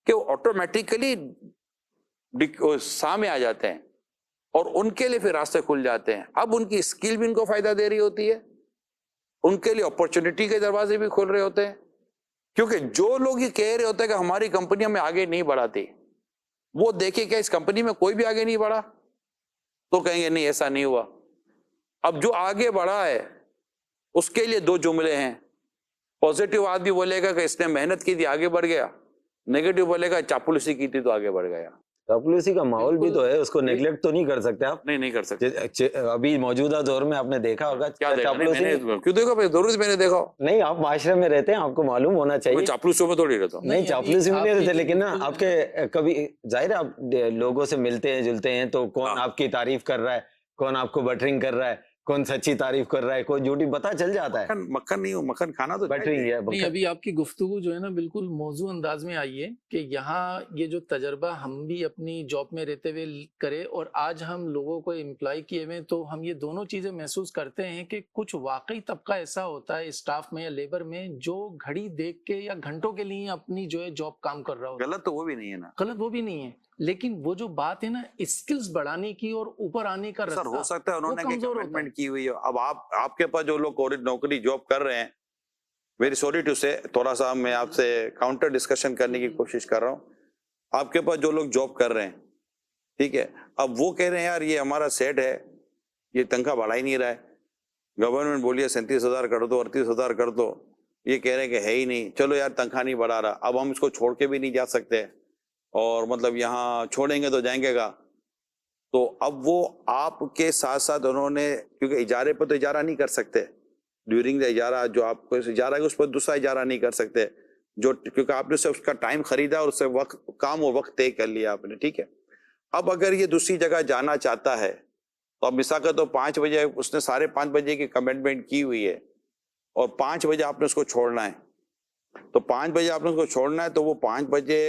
کہ وہ آٹومیٹیکلی سامنے آ جاتے ہیں اور ان کے لیے پھر راستے کھل جاتے ہیں. اب ان کی اسکل بھی ان کو فائدہ دے رہی ہوتی ہے, ان کے لیے اپرچونٹی کے دروازے بھی کھول رہے ہوتے ہیں, کیونکہ جو لوگ یہ کہہ رہے ہوتے ہیں کہ ہماری کمپنی ہمیں آگے نہیں بڑھاتی, وہ دیکھیں کہ اس کمپنی میں کوئی بھی آگے نہیں بڑھا تو کہیں گے نہیں ایسا نہیں ہوا. اب جو آگے بڑھا ہے اس کے لیے 2 جملے ہیں, پازیٹیو آدمی بولے گا کہ اس نے محنت کی تھی آگے بڑھ گیا, نیگیٹو بولے گا چاپلوسی کی تھی تو آگے بڑھ گیا. چاپلوسی کا ماحول بھی تو ہے, اس کو نیگلیکٹ تو نہیں کر سکتے آپ. نہیں کر سکتے. ابھی موجودہ دور میں آپ نے دیکھا ہوگا چاپلوسی, کیوں دیکھا بھائی, ضرور میں نے دیکھا نہیں آپ معاشرے میں رہتے ہیں, آپ کو معلوم ہونا چاہیے. چاپلوسوں میں تھوڑی رہتا ہوں. نہیں چاپلوسی میں نہیں رہتے, لیکن نا آپ کے کبھی ظاہر ہے آپ لوگوں سے ملتے ہیں جلتے ہیں تو کون آپ کی تعریف کر رہا ہے, کون آپ کو بٹرنگ کر رہا ہے, کون سچی تعریف کر رہا ہے, کوئی جھوٹی, پتا چل جاتا ہے. مکھن نہیں ہو, مکھن کھانا تو بٹرنگ ہے. نہیں, ابھی آپ کی گفتگو جو ہے نا بالکل موضوع انداز میں آئی ہے کہ یہاں یہ جو تجربہ ہم بھی اپنی جاب میں رہتے ہوئے کرے اور آج ہم لوگوں کو امپلائی کیے ہوئے, تو ہم یہ دونوں چیزیں محسوس کرتے ہیں کہ کچھ واقعی طبقہ ایسا ہوتا ہے اسٹاف میں یا لیبر میں جو گھڑی دیکھ کے یا گھنٹوں کے لیے اپنی جو ہے جاب کام کر رہا ہوتا ہے. غلط تو وہ بھی نہیں ہے نا, غلط وہ بھی نہیں ہے, لیکن وہ جو بات ہے نا اسکلز بڑھانے کی اور اوپر آنے کا سر ہو سکتا ہے انہوں نے کمزور ہوتا ہے. کمٹمنٹ کی ہوئی ہے. اب آپ کے پاس جو لوگ نوکری جاب کر رہے ہیں, ویری سوری ٹو سے, تھوڑا سا میں آپ سے کاؤنٹر ڈسکشن کرنے کی کوشش کر رہا ہوں. آپ کے پاس جو لوگ جاب کر رہے ہیں, ٹھیک ہے, اب وہ کہہ رہے ہیں یار یہ ہمارا سیٹ ہے, یہ تنخواہ بڑھا ہی نہیں رہا ہے, گورنمنٹ بولیے 37,000 کر دو 38,000 کر دو, یہ کہہ رہے ہیں کہ ہے ہی نہیں, چلو یار تنخواہ نہیں بڑھا رہا, اب ہم اس کو چھوڑ کے بھی نہیں جا سکتے اور مطلب یہاں چھوڑیں گے تو جائیں گے گا. تو اب وہ آپ کے ساتھ ساتھ انہوں نے, کیونکہ اجارے پہ تو اجارہ نہیں کر سکتے, ڈیورنگ دا اجارہ جو آپ کو اجارہ ہے اس پر دوسرا اجارہ نہیں کر سکتے جو کیونکہ آپ نے اس کا ٹائم خریدا اور اس سے وقت کام و وقت طے کر لیا آپ نے, ٹھیک ہے. اب اگر یہ دوسری جگہ جانا چاہتا ہے تو اب مثال کا تو 5 بجے اس نے 5:30 بجے کی کمٹمنٹ کی ہوئی ہے اور 5 بجے آپ نے اس کو چھوڑنا ہے, تو 5 بجے آپ نے اس کو چھوڑنا ہے تو وہ 5 بجے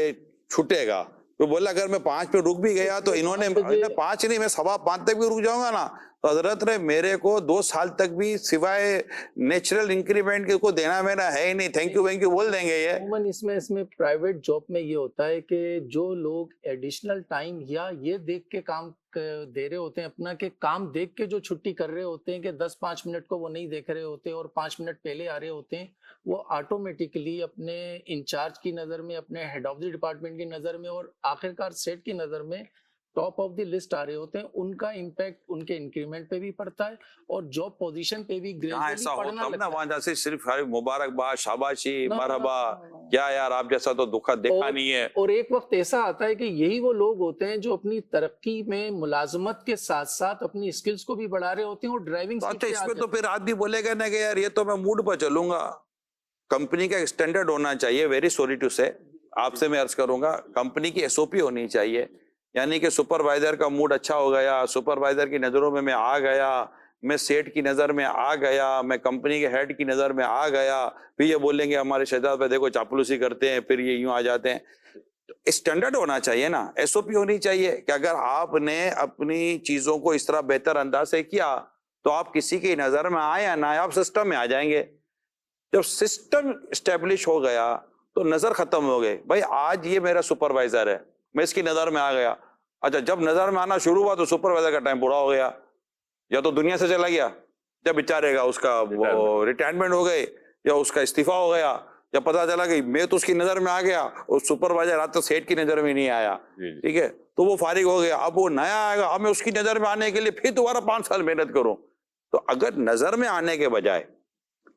چھٹے گا. تو بولا اگر میں 5 پہ رک بھی گیا تو انہوں نے 5 نہیں میں 5:15 تک بھی رک جاؤں گا نا, تو حضرت نے میرے کو 2 سال تک بھی سوائے نیچرل انکریمنٹ کے کو دینا میرا ہے ہی نہیں, تھینک یو بول دیں گے. یہ عموماً اس میں پرائیویٹ جاب میں یہ ہوتا ہے کہ جو لوگ ایڈیشنل ٹائم یا یہ دیکھ کے کام دے رہے ہوتے ہیں اپنا کہ کام دیکھ کے جو چھٹی کر رہے ہوتے ہیں کہ 10-5 منٹ کو وہ نہیں دیکھ رہے ہوتے اور 5 منٹ پہلے آ رہے ہوتے ہیں, وہ آٹومیٹکلی اپنے انچارج کی نظر میں, اپنے ہیڈ آف دی ڈپارٹمنٹ کی نظر میں اور آخرکار سیٹ کی نظر میں ٹاپ آف دی لسٹ آ رہے ہوتے ہیں. ان کا امپیکٹ ان کے انکریمنٹ پہ بھی پڑتا ہے اور جاب پوزیشن پہ بھی ایسا ہوتا نا, وہاں ہے. سے صرف مبارکباد شاباشی مرحبا کیا یار آپ جیسا تو دکھا دیکھا نہیں ہے. اور ایک وقت ایسا آتا ہے کہ یہی وہ لوگ ہوتے ہیں جو اپنی ترقی میں ملازمت کے ساتھ ساتھ اپنی اسکلز کو بھی بڑھا رہے ہوتے ہیں اور ڈرائیونگ. اچھا اس پہ تو پھر آدمی بولے گا نا کہ یار یہ تو میں موڈ پر چلوں گا. کمپنی کا اسٹینڈرڈ ہونا چاہیے, ویری سوری ٹو سے آپ سے میں عرض کروں گا, کمپنی کی SOP ہونی چاہیے. یعنی کہ سپروائزر کا موڈ اچھا ہو گیا, سپروائزر کی نظروں میں آ گیا, میں سیٹ کی نظر میں آ گیا, میں کمپنی کے ہیڈ کی نظر میں آ گیا, پھر یہ بولیں گے ہمارے شہزاد پہ دیکھو چاپلوسی کرتے ہیں, پھر یہ یوں آ جاتے ہیں. اسٹینڈرڈ ہونا چاہیے نا, SOP ہونی چاہیے کہ اگر آپ نے اپنی چیزوں کو اس طرح بہتر انداز سے کیا تو آپ کسی کی نظر میں آئے یا نہ آئے آپ سسٹم میں آ جائیں گے. جب سسٹم اسٹیبلش ہو گیا تو نظر ختم ہو گئے, بھائی آج یہ میرا سپروائزر ہے, میں اس کی نظر میں آ گیا. اچھا جب نظر میں آنا شروع ہوا تو سپروائزر کا ٹائم پورا ہو گیا, یا تو دنیا سے چلا گیا, جب بیچارے گا اس کا وہ ریٹائرمنٹ ہو گئے, یا اس کا استعفیٰ ہو گیا, یا پتا چلا کہ میں تو اس کی نظر میں آ گیا اور سپروائزر آج تک سیٹ کی نظر میں نہیں آیا, ٹھیک ہے, تو وہ فارغ ہو گیا. اب وہ نیا آئے گا, اب میں اس کی نظر میں آنے کے لیے پھر دوبارہ 5 سال محنت کروں. تو اگر نظر میں آنے کے بجائے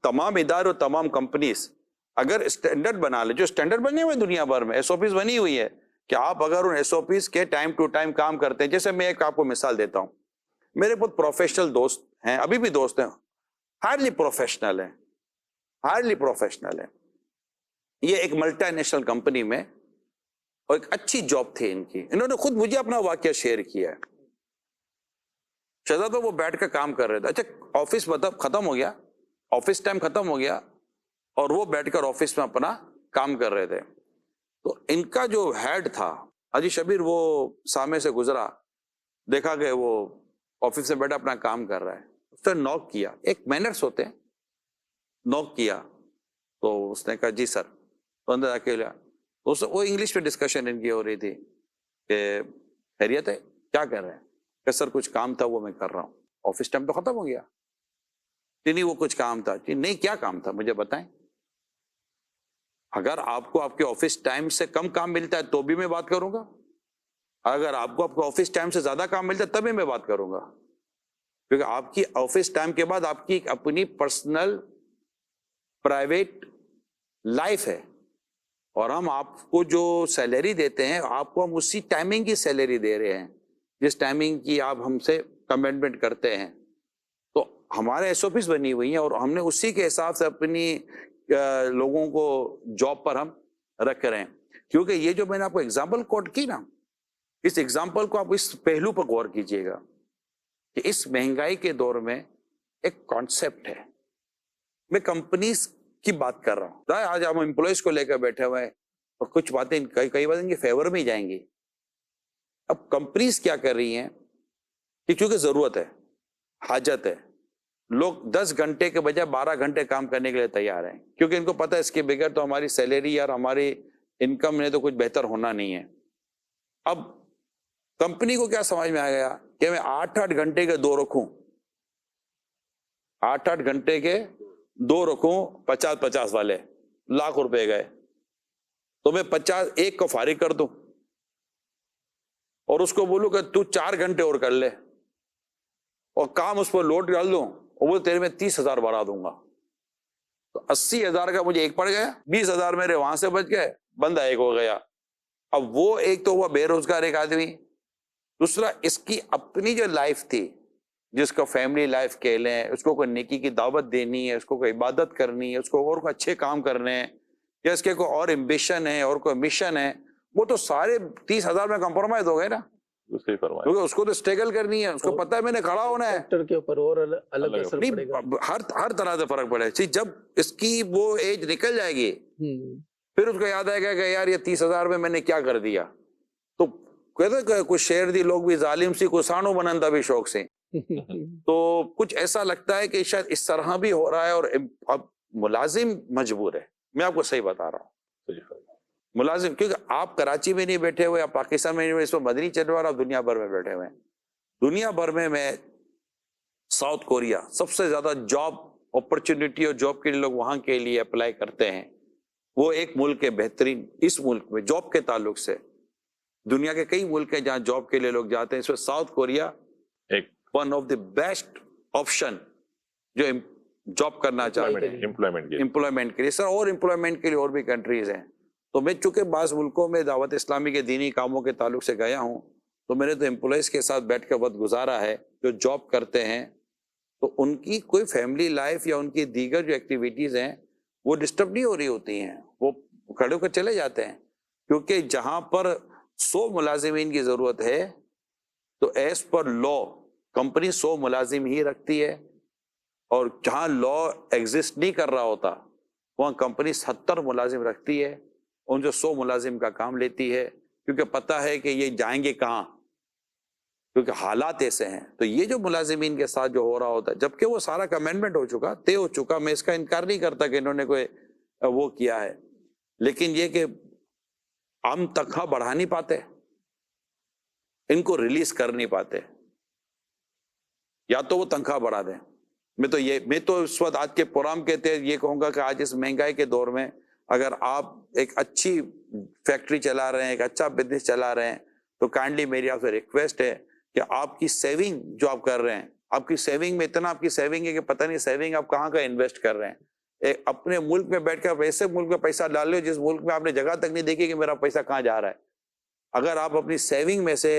تمام ادارے اور تمام کمپنیز اگر اسٹینڈرڈ بنا لے, جو اسٹینڈرڈ بنے ہوئے دنیا بھر میں SOPs بنی ہوئی ہے کہ آپ اگر ان SOPs کے ٹائم ٹو ٹائم کام کرتے ہیں. جیسے میں ایک آپ کو مثال دیتا ہوں, میرے بہت پروفیشنل دوست ہیں, ابھی بھی دوست ہیں, ہائرلی پروفیشنل ہیں, ہائرلی پروفیشنل ہیں. یہ ایک ملٹی نیشنل کمپنی میں اور ایک اچھی جاب تھی ان کی, انہوں نے خود مجھے اپنا واقعہ شیئر کیا ہے. شہزادہ وہ بیٹھ کر کام کر رہے تھے, اچھا آفس مطلب ختم ہو گیا, آفس ٹائم ختم ہو گیا اور وہ بیٹھ کر آفس میں اپنا کام کر رہے تھے. تو ان کا جو ہیڈ تھا حاجی شبیر, وہ سامنے سے گزرا, دیکھا کہ وہ آفس میں بیٹھا اپنا کام کر رہا ہے, اس نے نوک کیا, ایک مینرز ہوتے ہیں, نوک کیا تو اس نے کہا جی سر, تو اندر آ کے لیا, وہ انگلش میں ڈسکشن ان کی ہو رہی تھی کہ خیریت ہے, کیا کر رہے ہیں, کہ سر کچھ کام تھا وہ میں کر رہا ہوں, آفس ٹائم تو ختم ہو گیا. نہیں وہ کچھ کام تھا, نہیں کیا کام تھا مجھے بتائیں. اگر آپ کو آپ کے آفس ٹائم سے کم کام ملتا ہے تو بھی میں بات کروں گا, اگر آپ کو آفس ٹائم سے زیادہ کام ملتا ہے تبھی میں بات کروں گا, کیونکہ آپ کی آفس ٹائم کے بعد آپ کی اپنی پرسنل پرائیویٹ لائف ہے, اور ہم آپ کو جو سیلری دیتے ہیں آپ کو ہم اسی ٹائمنگ کی سیلری دے رہے ہیں جس ٹائمنگ کی آپ ہم سے کمٹمنٹ کرتے ہیں. تو ہمارے SOPs بنی ہوئی ہیں اور ہم نے اسی کے حساب سے اپنی لوگوں کو جاب پر ہم رکھ رہے ہیں. کیونکہ یہ جو میں نے آپ کو ایگزامپل کوٹ کی نا, اس ایگزامپل کو آپ اس پہلو پر غور کیجئے گا کہ اس مہنگائی کے دور میں ایک کانسیپٹ ہے. میں کمپنیز کی بات کر رہا ہوں, آج ہم امپلائیز کو لے کر بیٹھے ہوئے ہیں اور کچھ باتیں کئی باتیں ان کے فیور میں ہی جائیں گی. اب کمپنیز کیا کر رہی ہیں کہ چونکہ ضرورت ہے, حاجت ہے, لوگ 10 گھنٹے کے بجائے 12 گھنٹے کام کرنے کے لیے تیار ہیں, کیونکہ ان کو پتہ ہے اس کے بغیر تو ہماری سیلری اور ہماری انکم میں تو کچھ بہتر ہونا نہیں ہے. اب کمپنی کو کیا سمجھ میں آ گیا کہ میں 8-8 گھنٹے کے 2 رکھوں, 8-8 گھنٹے کے 2 رکھوں, 50-50 والے لاکھ روپے گئے, تو میں 50 ایک کو فارغ کر دوں اور اس کو بولوں کہ تو 4 گھنٹے اور کر لے اور کام اس پر لوڈ ڈال دوں اور وہ تیرے میں 30,000 بڑھا دوں گا. تو 80,000 کا مجھے ایک پڑ گیا, 20,000 میرے وہاں سے بچ گئے, بندہ ایک ہو گیا. اب وہ ایک تو ہوا بے روزگار ایک آدمی, دوسرا اس کی اپنی جو لائف تھی جس کو فیملی لائف کہہ لیں، اس کو کوئی نیکی کی دعوت دینی ہے، اس کو کوئی عبادت کرنی ہے، اس کو اور کوئی اچھے کام کرنے ہیں، یا اس کے کوئی اور ایمبیشن ہے اور کوئی مشن ہے، وہ تو سارے 30,000 میں کمپرومائز ہو گئے نا، صحیح فرمایا. کیونکہ اس کو تو اسٹرگل کرنی ہے، اس کو پتہ ہے میں نے کھڑا ہونا ہے. سیکٹر کے اوپر اور الگ اثر نہیں، پڑے گا. ہر طرح سے فرق پڑے گا. جب اس کی وہ ایج نکل جائے گی پھر اس کو یاد آئے گا کہ یار یہ 30,000 میں نے کیا کر دیا. تو کہتے کہ کچھ شعر دی لوگ بھی ظالم سی کو سانو بنندا بھی شوق سے. تو کچھ ایسا لگتا ہے کہ شاید اس طرح بھی ہو رہا ہے، اور اب ملازم مجبور ہے. میں آپ کو صحیح بتا رہا ہوں، ملازم، کیونکہ آپ کراچی میں نہیں بیٹھے ہوئے، آپ پاکستان میں نہیں، اس وقت مدنی چل رہا ہے، آپ دنیا بھر میں بیٹھے ہوئے ہیں. دنیا بھر میں ساؤتھ کوریا سب سے زیادہ جاب اپرچونٹی اور جاب کے لیے لوگ وہاں کے لیے اپلائی کرتے ہیں. وہ ایک ملک ہے بہترین، اس ملک میں جاب کے تعلق سے. دنیا کے کئی ملک ہیں جہاں جاب کے لیے لوگ جاتے ہیں، اس میں ساؤتھ کوریا ایک one of the best option جو جاب کرنا چاہتے ہیں امپلائمنٹ کے لیے. سر اور امپلائمنٹ کے لیے اور بھی کنٹریز ہیں. تو میں چونکہ بعض ملکوں میں دعوت اسلامی کے دینی کاموں کے تعلق سے گیا ہوں، تو میں نے تو امپلائیز کے ساتھ بیٹھ کر وقت گزارا ہے جو جاب کرتے ہیں. تو ان کی کوئی فیملی لائف یا ان کی دیگر جو ایکٹیویٹیز ہیں وہ ڈسٹرب نہیں ہو رہی ہوتی ہیں، وہ کھڑے ہو کر چلے جاتے ہیں. کیونکہ جہاں پر 100 ملازمین کی ضرورت ہے تو ایز پر لا کمپنی 100 ملازم ہی رکھتی ہے، اور جہاں لا ایگزسٹ نہیں کر رہا ہوتا وہاں کمپنی 70 ملازم رکھتی ہے، ان جو 100 ملازم کا کام لیتی ہے، کیونکہ پتہ ہے کہ یہ جائیں گے کہاں، کیونکہ حالات ایسے ہیں. تو یہ جو ملازمین کے ساتھ جو ہو رہا ہوتا ہے، جبکہ وہ سارا کمنٹمنٹ ہو چکا، طے ہو چکا، میں اس کا انکار نہیں کرتا کہ انہوں نے کوئی وہ کیا ہے، لیکن یہ کہ ہم تنخواہ بڑھا نہیں پاتے، ان کو ریلیز کر نہیں پاتے. یا تو وہ تنخواہ بڑھا دیں. میں تو اس وقت آج کے پروگرام کے تحت یہ کہوں گا کہ آج اس مہنگائی کے دور میں اگر آپ ایک اچھی فیکٹری چلا رہے ہیں، ایک اچھا بزنس چلا رہے ہیں، تو کائنڈلی میری آپ سے ریکویسٹ ہے کہ آپ کی سیونگ جو آپ کر رہے ہیں، آپ کی سیونگ میں اتنا آپ کی سیونگ ہے کہ پتہ نہیں سیونگ آپ کہاں کا انویسٹ کر رہے ہیں. اپنے ملک میں بیٹھ کر ایسے ملک میں پیسہ ڈال لو جس ملک میں آپ نے جگہ تک نہیں دیکھی کہ میرا پیسہ کہاں جا رہا ہے. اگر آپ اپنی سیونگ میں سے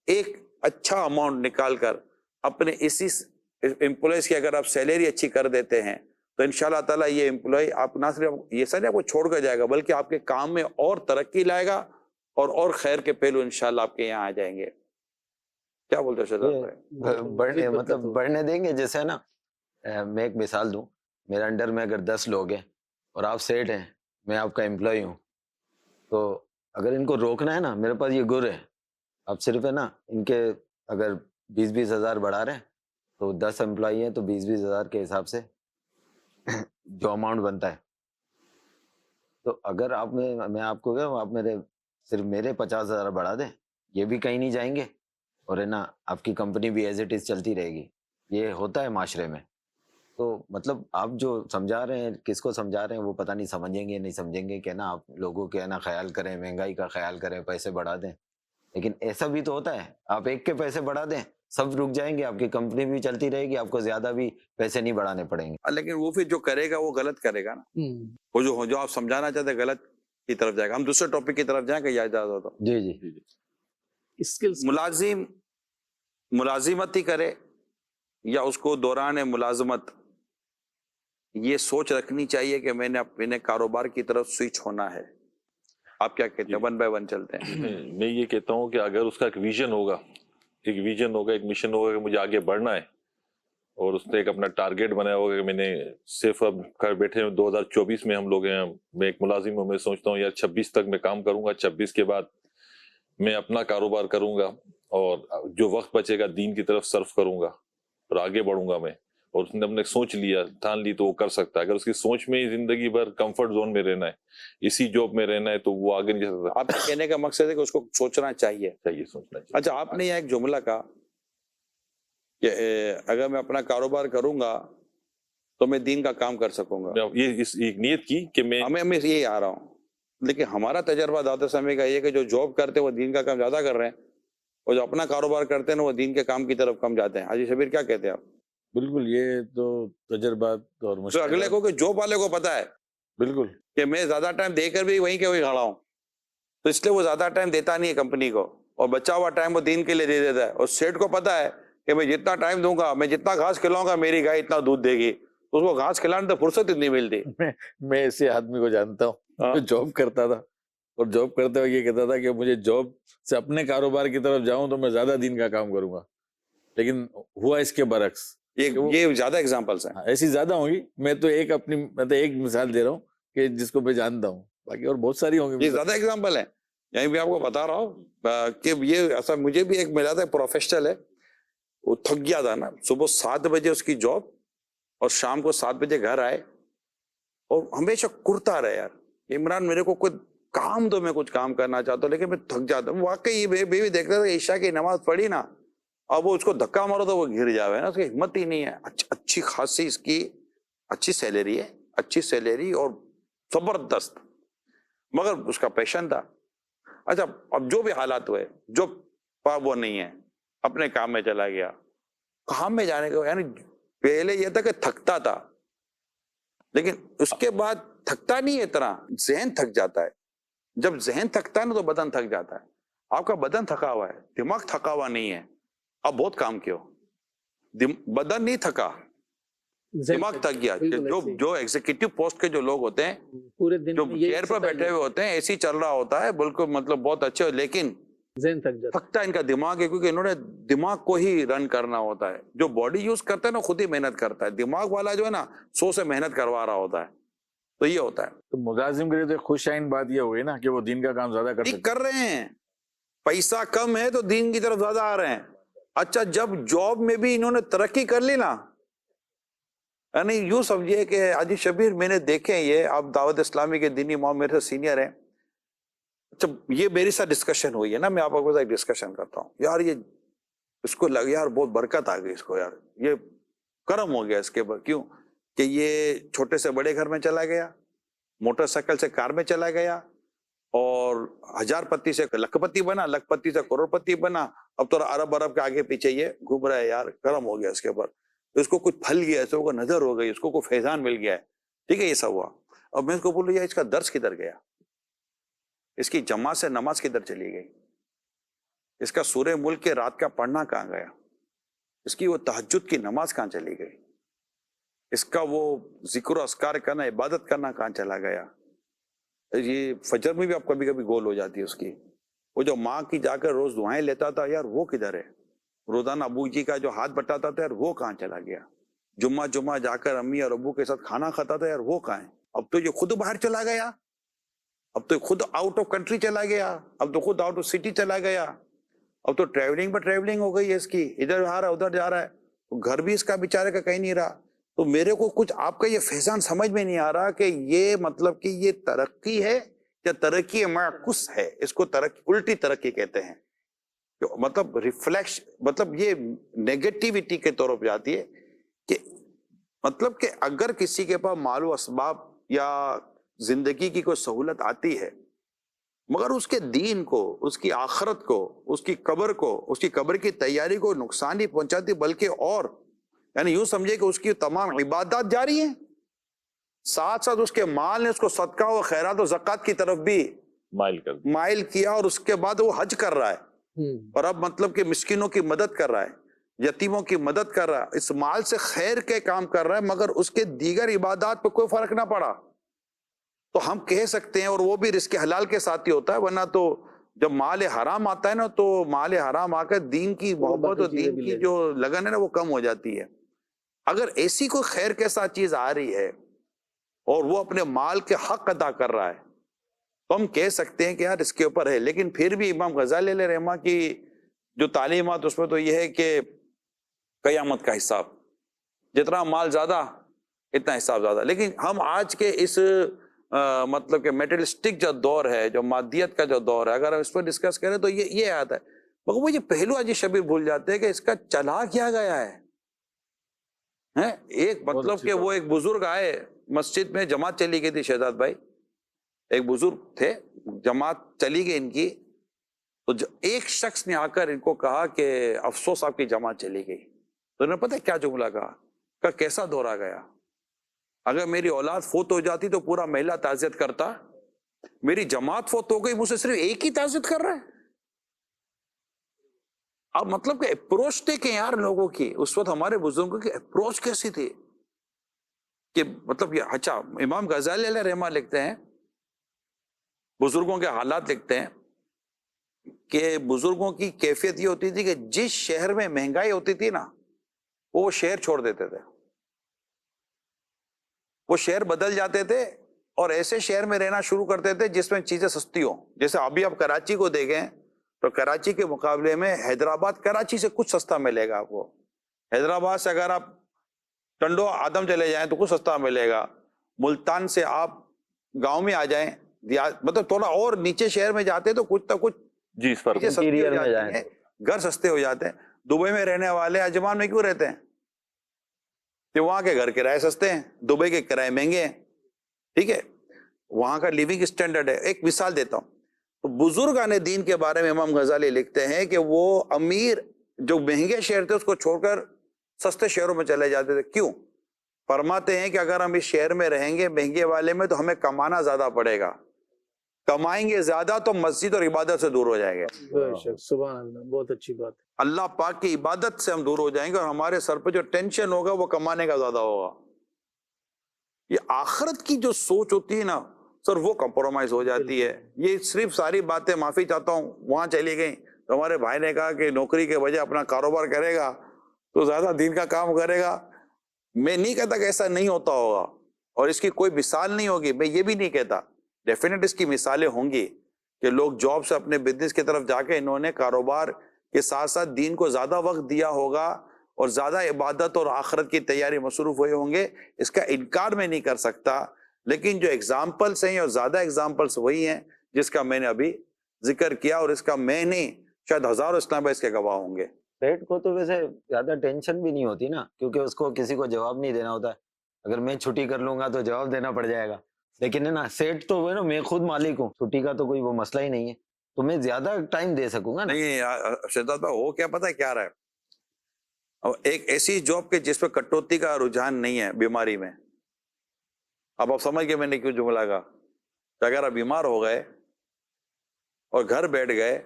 ایک اچھا اماؤنٹ نکال کر اپنے اسی امپلائیز کی اگر آپ سیلری اچھی کر دیتے ہیں تو انشاءاللہ تعالیٰ یہ امپلائی آپ نہ صرف یہ سر آپ کو چھوڑ کر جائے گا بلکہ آپ کے کام میں اور ترقی لائے گا اور خیر کے پہلو انشاءاللہ آپ کے یہاں آ جائیں گے. کیا بولتے ہو شہزاد بھائی؟ مطلب بڑھنے دیں گے. جیسے نا میں ایک مثال دوں، میرے انڈر میں اگر 10 لوگ ہیں اور آپ سیٹ ہیں، میں آپ کا امپلائی ہوں، تو اگر ان کو روکنا ہے نا، میرے پاس یہ گر ہے. آپ صرف ہے نا ان کے اگر 20-20 ہزار بڑھا رہے ہیں تو 10 امپلائی ہیں تو 20-20 ہزار کے حساب سے جو اماؤنٹ بنتا ہے. تو اگر آپ میں آپ کو کہوں آپ صرف میرے 50 ہزار بڑھا دیں، یہ بھی کہیں نہیں جائیں گے اور ہے نا آپ کی کمپنی بھی ایز اٹ از چلتی رہے گی. یہ ہوتا ہے معاشرے میں. تو مطلب آپ جو سمجھا رہے ہیں، کس کو سمجھا رہے ہیں وہ پتہ نہیں سمجھیں گے نہیں سمجھیں گے، کہ نا آپ لوگوں کے نا خیال کریں، مہنگائی کا خیال کریں، پیسے بڑھا دیں. لیکن ایسا بھی تو ہوتا ہے، آپ ایک کے پیسے بڑھا دیں سب رک جائیں گے، آپ کی کمپنی بھی چلتی رہے گی، آپ کو زیادہ بھی پیسے نہیں بڑھانے پڑیں گے. لیکن وہ پھر جو کرے گا وہ غلط کرے گا نا، وہ جو آپ سمجھانا چاہتے ہیں غلط کی طرف جائے گا. ہم دوسرے ٹاپک کی طرف جائیں کہ یا اجازت ہو؟ جی جی. اسکلز ملازم ملازمت ہی کرے یا اس کو دوران ملازمت یہ سوچ رکھنی چاہیے کہ میں نے اپنے کاروبار کی طرف سوئچ ہونا ہے. آپ کیا کہتے ہیں؟ 1 بائی 1 چلتے ہیں. میں یہ کہتا ہوں کہ اگر اس کا ایک ویژن ہوگا، ایک مشن ہوگا کہ مجھے آگے بڑھنا ہے، اور اس نے ایک اپنا ٹارگیٹ بنایا ہوگا کہ میں نے صرف اب گھر بیٹھے 2024 میں ہم لوگ ہیں، میں ایک ملازم ہوں، میں سوچتا ہوں یار 26 تک میں کام کروں گا، 26 کے بعد میں اپنا کاروبار کروں گا اور جو وقت بچے گا دین کی طرف صرف کروں گا اور آگے بڑھوں گا میں. اور اس نے اپنے سوچ لیا، ٹھان لی تو وہ کر سکتا ہے. اگر اس کی سوچ میں ہی زندگی بھر کمفرٹ زون میں رہنا ہے، اسی جاب میں رہنا ہے، تو وہ آگے نہیں جا سکتا. آپ کے کہنے کا مقصد ہے کہ اس کو سوچنا چاہیے. سوچنا چاہیے. اچھا، آپ نے یہ ایک جملہ کہا کہ اگر میں اپنا کاروبار کروں گا تو میں دین کا کام کر سکوں گا. یہ ایک نیت کی کہ میں یہی آ رہا ہوں. لیکن ہمارا تجربہ دعوت اسلامی کا یہ کہ جو جاب کرتے ہیں وہ دین کا کام زیادہ کر رہے ہیں، اور جو اپنا کاروبار کرتے ہیں وہ دین کے کام کی طرف کم جاتے ہیں. حاجی شبیر کیا کہتے ہیں آپ؟ بالکل، یہ تو تجربات اور تو اگلے کو کہ جاب والے کو پتا ہے بالکل کہ میں زیادہ ٹائم دے کر بھی وہیں کے وہیں کھڑا ہوں، تو اس لیے وہ زیادہ ٹائم دیتا نہیں ہے کمپنی کو، اور بچا ہوا ٹائم وہ دین کے لیے دے دیتا ہے. اور سیٹ کو پتا ہے کہ میں جتنا ٹائم دوں گا, میں جتنا گھاس کھلاؤں گا, میری گائے اتنا دودھ دے گی. اس کو گھاس کھلانے تو فرصت اتنی ملتی. میں ایسے آدمی کو جانتا ہوں جو جاب کرتا تھا اور جاب کرتے ہوئے یہ کہتا تھا کہ مجھے جاب سے اپنے کاروبار کی طرف جاؤں تو میں زیادہ دن کا کام کروں گا, لیکن ہوا اس کے برعکس. یہ زیادہ ایگزامپلس ہیں. ایسی زیادہ ہوں گی, میں تو ایک مثال دے رہا ہوں کہ جس کو میں جانتا ہوں, باقی اور بہت ساری ہوں گی. یہ زیادہ ایگزامپل ہیں. یہیں بھی آپ کو بتا رہا ہوں کہ یہ ایسا مجھے بھی ایک ملا تھا, پروفیشنل ہے, وہ تھک گیا تھا نا, صبح 7 بجے اس کی جاب اور شام کو 7 بجے گھر آئے, اور ہمیشہ کرتا رہے یار عمران میرے کو کوئی کام دو, میں کچھ کام کرنا چاہتا ہوں لیکن میں تھک جاتا ہوں. واقعی بیوی دیکھتا تھا عشاء کی نماز پڑھی نا, اب وہ اس کو دھکا مارو تو وہ گر جاوے نا, اس کی ہمت ہی نہیں ہے. اچھی خاصی اس کی اچھی سیلری ہے, اچھی سیلری اور زبردست, مگر اس کا پیشن تھا. اچھا اب جو بھی حالات ہوئے, جو وہ نہیں ہے, اپنے کام میں چلا گیا. کام میں جانے کا یعنی پہلے یہ تھا کہ تھکتا تھا, لیکن اس کے بعد تھکتا نہیں ہے اتنا, ذہن تھک جاتا ہے. جب ذہن تھکتا ہے نا تو بدن تھک جاتا ہے. آپ کا بدن تھکا ہوا ہے, دماغ تھکا ہوا نہیں ہے. آپ بہت کام کیے ہو, بدن نہیں تھکا, دماغ تھک گیا. جو ایگزیکٹو پوسٹ کے جو لوگ ہوتے ہیں, پورے دن جو چیئر پر بیٹھے ہوئے ہوتے ہیں, اے سی چل رہا ہوتا ہے بالکل, مطلب بہت اچھے, لیکن ذہن تھک جاتا تھکتا ان کا دماغ ہے, کیونکہ انہوں نے دماغ کو ہی رن کرنا ہوتا ہے. جو باڈی یوز کرتا ہے نا خود ہی محنت کرتا ہے, دماغ والا جو ہے نا 100 سے محنت کروا رہا ہوتا ہے. تو یہ ہوتا ہے. تو ملازم کے لیے تو خوش آئند بات یہ ہوئی نا کہ وہ دن کا کام زیادہ کر رہے ہیں, پیسہ کم ہے تو دین کی طرف زیادہ آ رہے ہیں. اچھا جب جاب میں بھی انہوں نے ترقی کر لی نا, یعنی یوں سمجھیے کہ حاجی شبیر میں نے دیکھے یہ, آپ دعوت اسلامی کے دینی امام میرے سے سینئر ہیں. اچھا یہ میری ساتھ ڈسکشن ہوئی ہے نا, میں آپ کو ایک ڈسکشن کرتا ہوں, یار یہ اس کو لگ یار بہت برکت آ گئی اس کو, یار یہ کرم ہو گیا اس کے اوپر. کیوں کہ یہ چھوٹے سے بڑے گھر میں چلا گیا, موٹر سائیکل سے کار میں چلا گیا, اور 1000 پتی سے لکھ پتی بنا, لکھ پتی سے کروڑ پتی بنا. اب تو ارب کے آگے پیچھے یہ گھوم رہا ہے. یار کرم ہو گیا اس کے اوپر, اس کو کچھ پھل گیا, اس کو نظر ہو گئی, اس کو کوئی فیضان مل گیا ہے. ٹھیک ہے, یہ سب ہوا. اب میں اس کو بولوں یار اس کا درس کدھر گیا, اس کی جماعت سے نماز کدھر چلی گئی, اس کا سورہ ملک کے رات کا پڑھنا کہاں گیا, اس کی وہ تہجد کی نماز کہاں چلی گئی, اس کا وہ ذکر و اذکار کرنا, عبادت کرنا کہاں چلا گیا. یہ فجر میں بھی آپ کبھی کبھی گول ہو جاتی ہے اس کی. وہ جو ماں کی جا کر روز دعائیں لیتا تھا, یار وہ کدھر ہے. روزانہ ابو جی کا جو ہاتھ بٹاتا تھا, یار وہ کہاں چلا گیا. جمعہ جا کر امی اور ابو کے ساتھ کھانا کھاتا تھا, یار وہ کہاں ہے. اب تو یہ خود باہر چلا گیا, اب تو خود آؤٹ آف کنٹری چلا گیا, اب تو خود آؤٹ آف سٹی چلا گیا, اب تو ٹریولنگ پر ٹریولنگ ہو گئی ہے اس کی, ادھر آ رہا ہے ادھر جا رہا ہے, گھر بھی اس کا بیچارے کا کہیں نہیں رہا. تو میرے کو کچھ آپ کا یہ فیضان سمجھ میں نہیں آ رہا کہ یہ مطلب کہ یہ ترقی ہے یا ترقی معکوس ہے. اس کو الٹی ترقی کہتے ہیں, مطلب ریفلیکش, مطلب یہ نیگیٹیوٹی کے طور پر جاتی ہے. کہ مطلب کہ اگر کسی کے پاس مال و اسباب یا زندگی کی کوئی سہولت آتی ہے, مگر اس کے دین کو, اس کی آخرت کو, اس کی قبر کو, اس کی قبر کی تیاری کو نقصان نہیں پہنچاتی, بلکہ اور یعنی یوں سمجھے کہ اس کی تمام عبادات جاری ہیں, ساتھ ساتھ اس کے مال نے اس کو صدقہ و خیرات و زکوٰۃ کی طرف بھی مائل کیا, اور اس کے بعد وہ حج کر رہا ہے, اور اب مطلب کہ مسکینوں کی مدد کر رہا ہے, یتیموں کی مدد کر رہا ہے, اس مال سے خیر کے کام کر رہا ہے, مگر اس کے دیگر عبادات پہ کوئی فرق نہ پڑا. تو ہم کہہ سکتے ہیں, اور وہ بھی رزق حلال کے ساتھ ہی ہوتا ہے, ورنہ تو جب مال حرام آتا ہے نا تو مال حرام آ کر دین کی محبت اور دین کی جو لگن ہے نا وہ کم ہو جاتی ہے. اگر ایسی کوئی خیر کے ساتھ چیز آ رہی ہے اور وہ اپنے مال کے حق ادا کر رہا ہے, تو ہم کہہ سکتے ہیں کہ یار اس کے اوپر ہے. لیکن پھر بھی امام غزالی علیہ رحمہ کی جو تعلیمات اس میں تو یہ ہے کہ قیامت کا حساب, جتنا مال زیادہ اتنا حساب زیادہ. لیکن ہم آج کے اس مطلب کہ میٹریلسٹک جو دور ہے, جو مادیت کا جو دور ہے, اگر ہم اس پر ڈسکس کریں تو یہ آتا ہے. مگر وہ یہ پہلو حاجی شبیر بھول جاتے ہیں کہ اس کا چلا کیا گیا ہے. ایک مطلب کہ وہ ایک بزرگ آئے مسجد میں, جماعت چلی گئی تھی شہزاد بھائی, ایک بزرگ تھے, جماعت چلی گئی ان کی, تو ایک شخص نے آ کر ان کو کہا کہ افسوس آپ کی جماعت چلی گئی. تو انہوں نے پتہ کیا جملہ کہا, کیسا دور آ گیا, اگر میری اولاد فوت ہو جاتی تو پورا محلہ تعزیت کرتا, میری جماعت فوت ہو گئی, مجھ سے صرف ایک ہی تعزیت کر رہا ہے. اب مطلب کہ اپروچ دیکھیں یار لوگوں کی، اس وقت ہمارے بزرگوں کی اپروچ کیسی تھی کہ مطلب یہ اچھا امام غزالی علیہ رحمہ لکھتے ہیں، بزرگوں کے حالات لکھتے ہیں کہ بزرگوں کی کیفیت یہ ہوتی تھی کہ جس شہر میں مہنگائی ہوتی تھی نا وہ شہر چھوڑ دیتے تھے، وہ شہر بدل جاتے تھے اور ایسے شہر میں رہنا شروع کرتے تھے جس میں چیزیں سستی ہوں. جیسے ابھی آپ کراچی کو دیکھیں تو کراچی کے مقابلے میں حیدرآباد کراچی سے کچھ سستا ملے گا آپ کو. حیدرآباد سے اگر آپ ٹنڈو آدم چلے جائیں تو کچھ سستا ملے گا. ملتان سے آپ گاؤں میں آ جائیں مطلب تھوڑا اور نیچے شہر میں جاتے تو کچھ نہ کچھ جی اس پر چیزیں سستی ہو انٹیریئر میں جاتی جائیں ہیں، گھر سستے ہو جاتے ہیں. دبئی میں رہنے والے اجمان میں کیوں رہتے ہیں؟ کہ وہاں کے گھر کرائے سستے ہیں، دبئی کے کرائے مہنگے ہیں. ٹھیک ہے، وہاں کا لیونگ اسٹینڈرڈ ہے. ایک مثال دیتا ہوں، تو بزرگان دین کے بارے میں امام غزالی لکھتے ہیں کہ وہ امیر جو مہنگے شہر تھے اس کو چھوڑ کر سستے شہروں میں چلے جاتے تھے. کیوں؟ فرماتے ہیں کہ اگر ہم اس شہر میں رہیں گے مہنگے والے میں تو ہمیں کمانا زیادہ پڑے گا، کمائیں گے زیادہ تو مسجد اور عبادت سے دور ہو جائیں گے. بے شک، سبحان اللہ، بہت اچھی بات ہے. اللہ پاک کی عبادت سے ہم دور ہو جائیں گے اور ہمارے سر پہ جو ٹینشن ہوگا وہ کمانے کا زیادہ ہوگا. یہ آخرت کی جو سوچ ہوتی ہے نا سر وہ کمپرومائز ہو جاتی ہے. یہ صرف ساری باتیں معافی چاہتا ہوں وہاں چلی گئیں تو ہمارے بھائی نے کہا کہ نوکری کے بجائے اپنا کاروبار کرے گا تو زیادہ دین کا کام کرے گا. میں نہیں کہتا کہ ایسا نہیں ہوتا ہوگا اور اس کی کوئی مثال نہیں ہوگی، میں یہ بھی نہیں کہتا، ڈیفینیٹ اس کی مثالیں ہوں گی کہ لوگ جاب سے اپنے بزنس کی طرف جا کے انہوں نے کاروبار کے ساتھ ساتھ دین کو زیادہ وقت دیا ہوگا اور زیادہ عبادت اور آخرت کی تیاری مصروف ہوئے ہوں گے. اس کا انکار میں نہیں کر سکتا، لیکن جو ایگزامپلس ہیں اور زیادہ ایگزامپلس وہی ہیں جس کا میں نے ابھی ذکر کیا، اور اس کا میں نہیں شاید ہزاروں اسلام بھائی اس کے گواہ ہوں گے. سیٹ کو تو ویسے زیادہ ٹینشن بھی نہیں ہوتی نا، کیونکہ اس کو کسی کو جواب نہیں دینا ہوتا ہے. اگر میں چھٹی کر لوں گا تو جواب دینا پڑ جائے گا، لیکن ہے نا سیٹ تو وہ ہے نا میں خود مالک ہوں، چھٹی کا تو کوئی وہ مسئلہ ہی نہیں ہے، تو میں زیادہ ٹائم دے سکوں گا نا. نہیں شہزاد بھائی وہ کیا پتہ ہے کیا رہا ہے، اور ایک ایسی جاب کے جس پہ کٹوتی کا رجحان نہیں ہے بیماری میں. اب آپ سمجھ گئے میں نے کیوں جملہ کہا کہ اگر آپ بیمار ہو گئے اور گھر بیٹھ گئے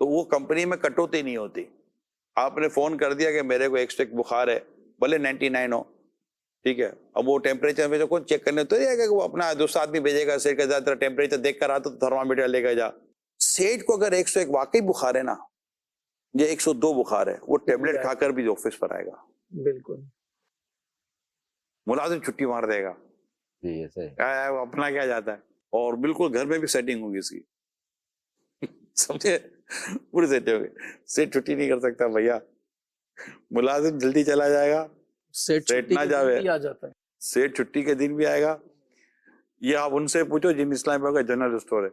تو وہ کمپنی میں کٹوتی نہیں ہوتی. آپ نے فون کر دیا کہ میرے کو ایک بخار ہے، بھلے 99 ہو، ٹھیک ہے، اب وہ ٹیمپریچر میں کون چیک کرنے تو نہیں آئے گا کہ وہ اپنا دوسرا آدمی بھیجے گا سیٹ کا زیادہ ٹیمپریچر دیکھ کر آتا تو تھرمامیٹر لے کے جا. سیٹ کو اگر 101 واقعی بخار ہے نا یہ 102 بخار ہے، وہ ٹیبلٹ کھا کر بھی آفس پر آئے گا، بالکل ملازم چھٹی مار دے گا، جی ایسے وہ اپنا کیا جاتا ہے. اور بالکل گھر میں بھی سیٹنگ ہوگی اس کی، سمجھے، پوری سیٹنگ ہوگی. سیٹ چھٹی نہیں کر سکتا بھیا، ملازم جلدی چلا جائے گا، سیٹ سیٹ نہ جاوے، آ جاتا ہے. سیٹ چھٹی کے دن بھی آئے گا. یہ آپ ان سے پوچھو جن اسلام بھائی کا جنرل اسٹور ہے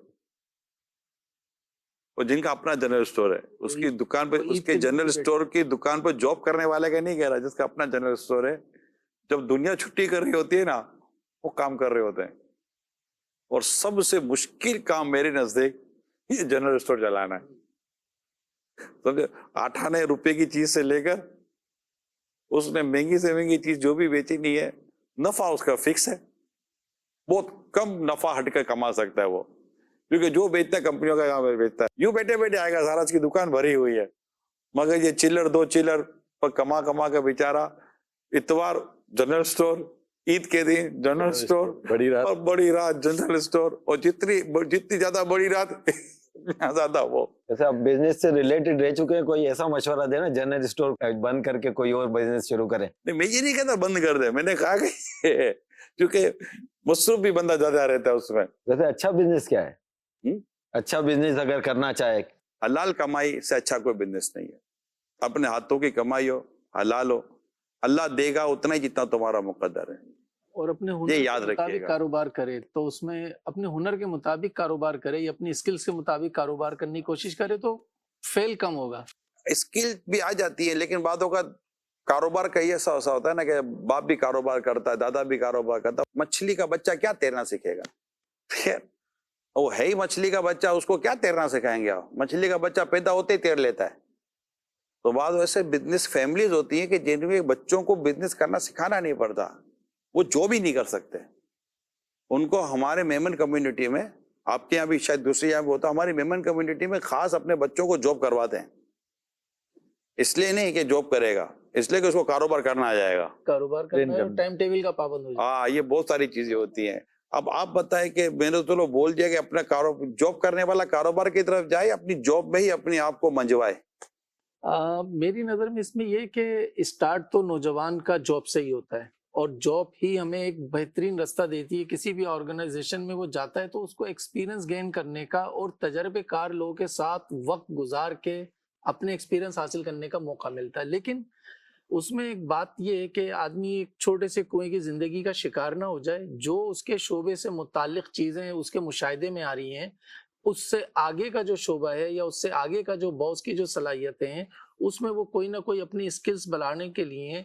اور جن کا اپنا جنرل اسٹور ہے، اس کی دکان پہ، اس کے جنرل اسٹور کی دکان پہ جاب کرنے والے کا نہیں کہہ رہا، جس کا اپنا جنرل اسٹور ہے، جب دنیا چھٹی کر رہی ہوتی ہے نا وہ کام کر رہے ہوتے ہیں. اور سب سے مشکل کام میرے نزدیک یہ جنرل اسٹور چلانا ہے. سمجھے، 8 آنے روپے کی چیز سے لے کر اس نے مہنگی سے مہنگی چیز جو بھی بیچی نہیں ہے، نفع اس کا فکس ہے، بہت کم نفع ہٹ کر کما سکتا ہے وہ، کیونکہ جو بیچتا ہے کمپنیوں کا کام بیچتا ہے. یوں بیٹھے بیٹھے آئے گا، سارا اس کی دکان بھری ہوئی ہے، مگر یہ چلر 2 چلر پر کما کے بیچارہ اتوار جنرل اسٹور، عید کے دن جنرل اسٹور، بڑی رات اور بڑی رات جنرل اسٹور، اور جتنی زیادہ بڑی رات زیادہ وہ. جیسے آپ بزنس سے ریلیٹڈ رہ چکے ہیں، کوئی ایسا مشورہ دے نا جنرل اسٹور بند کر کے کوئی اور بزنس شروع کرے. نہیں میں یہ نہیں کہتا بند کر دے، میں نے کہا کہ کیونکہ مصروف بھی بندہ زیادہ رہتا ہے اس میں. ویسے اچھا بزنس کیا ہے؟ اچھا بزنس اگر کرنا چاہے، حلال کمائی سے اچھا کوئی بزنس نہیں ہے. اپنے ہاتھوں کی کمائی ہو، حلال ہو، اللہ دے گا اتنا ہی جتنا تمہارا مقدر ہے. اور اپنے یہ ہنر یاد کے رکھیے مطابق گا. کاروبار کرے تو اس میں اپنے ہنر کے مطابق کاروبار کرے یا اپنی اسکلز کے مطابق کاروبار کرنے کی کوشش کرے تو فیل کم ہوگا. اسکل بھی آ جاتی ہے، لیکن بعض اوقات کاروبار کا یہ ایسا ہوتا ہے نا کہ باپ بھی کاروبار کرتا ہے، دادا بھی کاروبار کرتا ہے. مچھلی کا بچہ کیا تیرنا سیکھے گا؟ وہ ہے ہی مچھلی کا بچہ، اس کو کیا تیرنا سکھائیں گے آپ؟ مچھلی کا بچہ پیدا ہوتے ہی تیر لیتا ہے. تو بعض ایسے بزنس فیملیز ہوتی ہیں کہ جن میں بچوں کو بزنس کرنا سکھانا نہیں پڑتا، وہ جو بھی نہیں کر سکتے. ان کو ہمارے میمن کمیونٹی میں، آپ کے یہاں بھی شاید دوسری یہاں بھی ہوتا، ہماری میمن کمیونٹی میں خاص اپنے بچوں کو جاب کرواتے ہیں اس لیے نہیں کہ جاب کرے گا، اس لیے کہ اس کو کاروبار کرنا آ جائے گا. کاروبار کرنا ہے اور ٹائم ٹیبل کا پابند ہو جائے. ہاں یہ بہت ساری چیزیں ہوتی ہیں. اب آپ بتائیں کہ میں نے تو بول دیا کہ اپنا جاب کرنے والا کاروبار کی طرف جائے، اپنی جاب میں ہی اپنے آپ کو منجوائے. میری نظر میں اس میں یہ کہ اسٹارٹ تو نوجوان کا جاب سے ہی ہوتا ہے، اور جاب ہی ہمیں ایک بہترین راستہ دیتی ہے. کسی بھی آرگنائزیشن میں وہ جاتا ہے تو اس کو ایکسپیرینس گین کرنے کا اور تجربے کار لوگوں کے ساتھ وقت گزار کے اپنے ایکسپیرینس حاصل کرنے کا موقع ملتا ہے. لیکن اس میں ایک بات یہ ہے کہ آدمی ایک چھوٹے سے کنویں کی زندگی کا شکار نہ ہو جائے. جو اس کے شعبے سے متعلق چیزیں اس کے مشاہدے میں آ رہی ہیں، اس سے آگے کا جو شعبہ ہے یا اس سے آگے کا جو باس کی جو صلاحیتیں ہیں، اس میں وہ کوئی نہ کوئی اپنی اسکلز بڑھانے کے لیے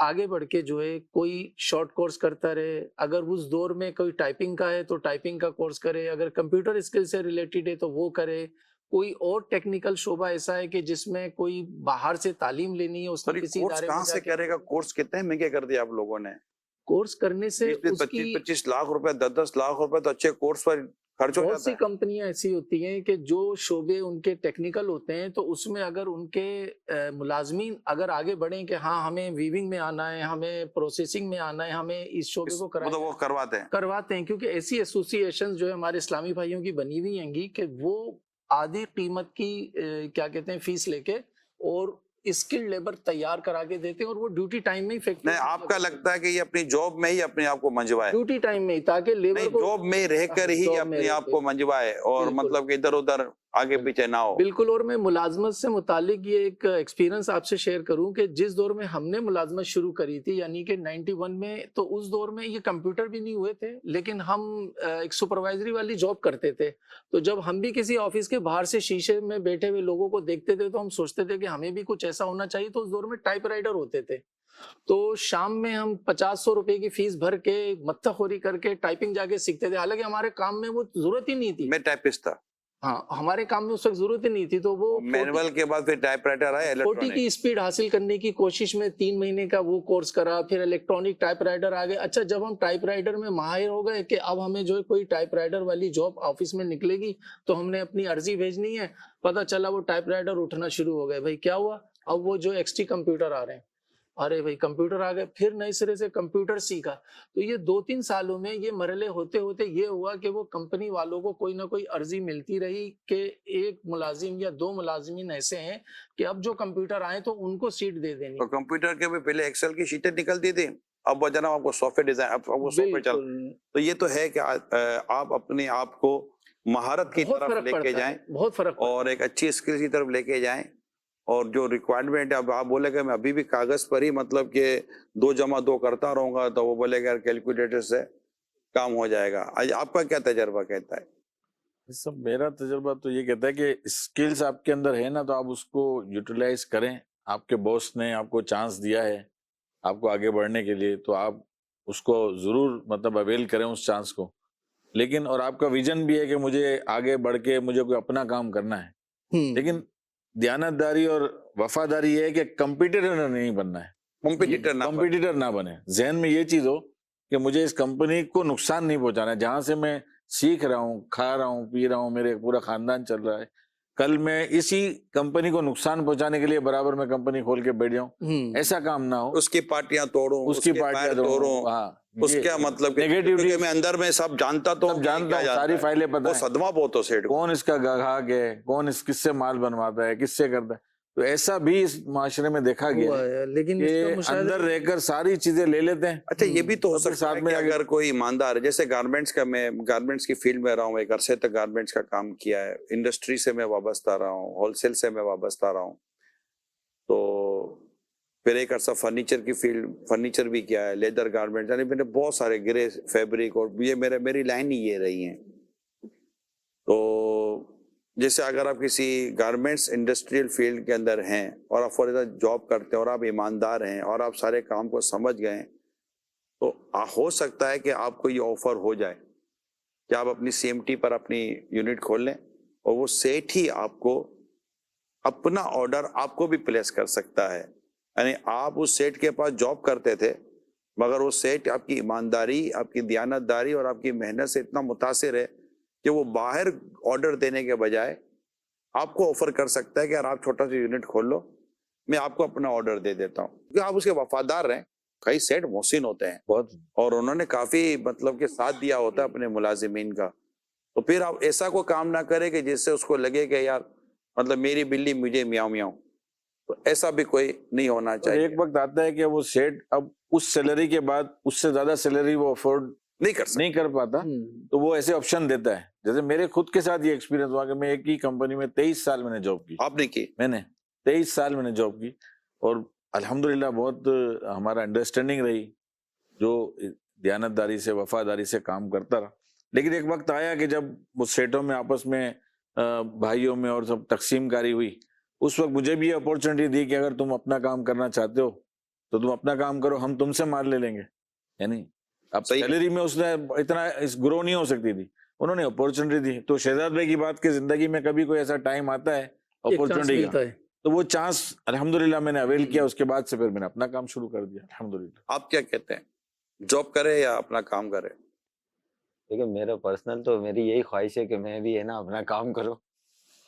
آگے بڑھ کے جو ہے کوئی شارٹ کورس کرتا رہے. اگر اس دور میں کوئی ٹائپنگ کا ہے تو ٹائپنگ کا کورس کرے، اگر کمپیوٹر اسکل سے ریلیٹڈ ہے تو وہ کرے. کوئی اور ٹیکنیکل شعبہ ایسا ہے کہ جس میں کوئی باہر سے تعلیم لینی ہے، اس نے کسی ادارے کہاں میں سے کرے گا؟ کورس کتنے مہنگے کر دیا آپ لوگوں نے. کورس کرنے سے اس کی 25 لاکھ روپے 10 لاکھ روپے تو اچھے کورس پر خرچ ہو بہت جاتا سی ہے. کمپنیاں ایسی ہوتی ہیں کہ جو شعبے ان کے ٹیکنیکل ہوتے ہیں تو اس میں اگر ان کے ملازمین اگر آگے بڑھیں کہ ہاں ہمیں ویونگ میں آنا ہے، ہمیں پروسیسنگ میں آنا ہے، ہمیں اس شعبے کو وہ تو وہ کرواتے ہیں. کیونکہ ایسی ایسوسی ایشن جو ہے ہمارے اسلامی بھائیوں کی بنی ہوئی ہیں گی کہ وہ آدھی قیمت کی کیا کہتے ہیں فیس لے کے اور اسکل لیبر تیار کرا کے دیتے ہیں، اور وہ ڈیوٹی ٹائم میں ہی فیکٹری. نہیں آپ کا لگتا ہے کہ یہ اپنی جاب میں ہی اپنے آپ کو منجوائے؟ ڈیوٹی ٹائم میں ہی، تاکہ لیبر کو جاب میں رہ کر ہی اپنے آپ کو منجوائے اور مطلب کہ ادھر ادھر آگے پیچھے نہ ہو. بالکل. اور میں ملازمت سے متعلق یہ ایک ایکسپیرینس آپ سے شیئر کروں کہ جس دور میں ہم نے ملازمت شروع کری تھی یعنی کہ 91 میں، تو اس دور میں یہ کمپیوٹر بھی نہیں ہوئے تھے، لیکن ہم ایک سپروائزری والی جاب کرتے تھے. تو جب ہم بھی کسی آفس کے باہر سے شیشے میں بیٹھے ہوئے لوگوں کو دیکھتے تھے تو ہم سوچتے تھے کہ ہمیں بھی کچھ ایسا ہونا چاہیے. تو اس دور میں ٹائپ رائٹر ہوتے تھے، تو شام میں ہم 50-100 روپے کی فیس بھر کے متھا خوری کر کے ٹائپنگ جا کے سیکھتے تھے. حالانکہ ہمارے کام میں وہ ضرورت ہی نہیں تھی. میں ٹائپسٹ تھا. ہاں ہمارے کام میں اس وقت ضرورت ہی نہیں تھی. تو وہ مینول کے بعد پھر ٹائپ رائٹر آئے. 40 کی اسپیڈ حاصل کرنے کی کوشش میں 3 مہینے کا وہ کورس کرا، پھر الیکٹرانک ٹائپ رائٹر آ گئے. اچھا جب ہم ٹائپ رائٹر میں ماہر ہو گئے کہ اب ہمیں جو ہے کوئی ٹائپ رائٹر والی جاب آفس میں نکلے گی تو ہم نے اپنی عرضی بھیجنی ہے. پتہ چلا وہ ٹائپ رائٹر اٹھنا شروع ہو گئے. بھائی کیا ہوا؟ اب وہ جو ایکس ٹی کمپیوٹر آ رہے ہیں. ارے بھائی کمپیوٹر آ گئے. پھر نئے سرے سے کمپیوٹر سیکھا. تو یہ 2-3 سالوں میں یہ مرحلے ہوتے ہوتے یہ ہوا کہ وہ کمپنی والوں کو کوئی نہ کوئی عرضی ملتی رہی کہ ایک ملازم یا 2 ملازمین ایسے ہیں کہ اب جو کمپیوٹر آئے تو ان کو سیٹ دے دینی. تو کمپیوٹر کے بھی پہلے ایکسل کی شیٹیں نکلتی تھی، اب وہ جناب آپ کو سافٹ ویئر ڈیزائن، اب وہ سافٹ ویئر چل. تو یہ تو ہے کہ آپ اپنے آپ کو مہارت کی طرف لے کے جائیں، بہت فرق اور ایک اچھی اسکل کی طرف لے کے جائیں. اور جو ریکوائرمنٹ ہے، اب آپ بولے کہ میں ابھی بھی کاغذ پر ہی مطلب کہ 2+2 کرتا رہوں گا تو وہ بولے گا کیلکولیٹر سے کام ہو جائے گا. آپ کا کیا تجربہ کہتا ہے؟ سب میرا تجربہ تو یہ کہتا ہے کہ اسکلز آپ کے اندر ہے نا تو آپ اس کو یوٹیلائز کریں. آپ کے باس نے آپ کو چانس دیا ہے آپ کو آگے بڑھنے کے لیے تو آپ اس کو ضرور مطلب اویل کریں اس چانس کو. لیکن اور آپ کا ویژن بھی ہے کہ مجھے آگے بڑھ کے مجھے کوئی اپنا کام کرنا ہے، لیکن دیانتداری اور وفاداری یہ ہے کہ کمپیٹیٹر نہیں بننا ہے. کمپیٹیٹر نہ بنے. ذہن میں یہ چیز ہو کہ مجھے اس کمپنی کو نقصان نہیں پہنچانا ہے. جہاں سے میں سیکھ رہا ہوں، کھا رہا ہوں، پی رہا ہوں، میرے پورا خاندان چل رہا ہے، کل میں اسی کمپنی کو نقصان پہنچانے کے لیے برابر میں کمپنی کھول کے بیٹھ جاؤں. ایسا کام نہ ہو. اس کی پارٹیاں توڑوں، اس کی پارٹیاں توڑوں. ہاں اس کیا مطلب نیگیٹیوٹی میں اندر میں سب جانتا تو جانتا ہوں، ساری فائلیں پتہ وہ ہیں، صدمہ بہت ہو سیٹ کون اس کا گاہک ہے، کون کس سے مال بنواتا ہے، کس سے کرتا ہے. تو ایسا بھی اس معاشرے میں دیکھا گیا ہے لیکن کہ اندر رہ کر ساری چیزیں لے لیتے ہیں. اچھا یہ بھی تو ہو سکتا ہے کہ اگر کوئی ایماندار، جیسے گارمنٹس کا، میں گارمنٹس کی فیلڈ میں رہا ہوں، ایک عرصے تک گارمنٹس کا کام کیا ہے، انڈسٹری سے میں وابستہ رہا ہوں، ہول سیل سے میں وابستہ رہا ہوں، تو پھر ایک عرصہ فرنیچر کی فیلڈ، فرنیچر بھی کیا ہے، لیدر گارمنٹ، یعنی میں نے بہت سارے گرے فیبرک، اور یہ میری لائن ہی یہ رہی ہیں. تو جیسے اگر آپ کسی گارمنٹس انڈسٹریل فیلڈ کے اندر ہیں اور آپ فور جاب کرتے ہیں اور آپ ایماندار ہیں اور آپ سارے کام کو سمجھ گئے ہیں، تو ہو سکتا ہے کہ آپ کو یہ آفر ہو جائے کہ آپ اپنی سی ایم ٹی پر اپنی یونٹ کھول لیں اور وہ سیٹ ہی آپ کو اپنا آرڈر آپ کو بھی پلیس کر سکتا ہے. یعنی آپ اس سیٹ کے پاس جاب کرتے تھے مگر وہ سیٹ آپ کی ایمانداری، آپ کی دیانتداری اور آپ کی محنت سے اتنا متاثر ہے کہ وہ باہر آرڈر دینے کے بجائے آپ کو آفر کر سکتا ہے کہ یار آپ چھوٹا سا یونٹ کھول لو، میں آپ کو اپنا آرڈر دے دیتا ہوں، کیونکہ آپ اس کے وفادار رہیں. کئی سیٹ محسن ہوتے ہیں بہت اور انہوں نے کافی مطلب کہ ساتھ دیا ہوتا ہے اپنے ملازمین کا، تو پھر آپ ایسا کوئی کام نہ کرے کہ جس سے اس کو لگے کہ یار مطلب میری بلی مجھے میاؤں میاؤں، تو ایسا بھی کوئی نہیں ہونا اور چاہیے. ایک وقت آتا ہے کہ وہ سیٹ اب اس سیلری کے بعد اس سے زیادہ سیلری وہ افورڈ نہیں کر سکتے. نہیں کر پاتا، تو وہ ایسے آپشن دیتا ہے. جیسے میرے خود کے ساتھ یہ ایکسپیرینس ہوا کہ میں ایک ہی کمپنی میں 23 سال میں نے جاب کی. آپ نے کی؟ میں نے 23 سال میں نے جاب کی اور الحمدللہ بہت ہمارا انڈرسٹینڈنگ رہی، جو دیانتداری سے وفاداری سے کام کرتا رہا. لیکن ایک وقت آیا کہ جب وہ سیٹوں میں آپس میں بھائیوں میں اور سب تقسیم کاری ہوئی، اس وقت مجھے بھی یہ اپورچونٹی دی کہ اگر تم اپنا کام کرنا چاہتے ہو تو تم اپنا کام کرو، ہم تم سے مال لے لیں گے. یعنی اب صحیح. سیلری میں اس نے اتنا گرو نہیں ہو سکتی تھی، انہوں نے اپورچونٹی دی. تو شہزاد بھائی کی بات کہ زندگی میں کبھی کوئی ایسا ٹائم آتا ہے اپورچونٹی کا، تو وہ چانس الحمدللہ میں نے اویل کیا. اس کے بعد سے پھر میں نے اپنا کام شروع کر دیا الحمدللہ. آپ کیا کہتے ہیں، جاب کرے یا اپنا کام کرے؟ دیکھیں میرا پرسنل تو میری یہی خواہش ہے کہ میں بھی ہے نا اپنا کام کروں.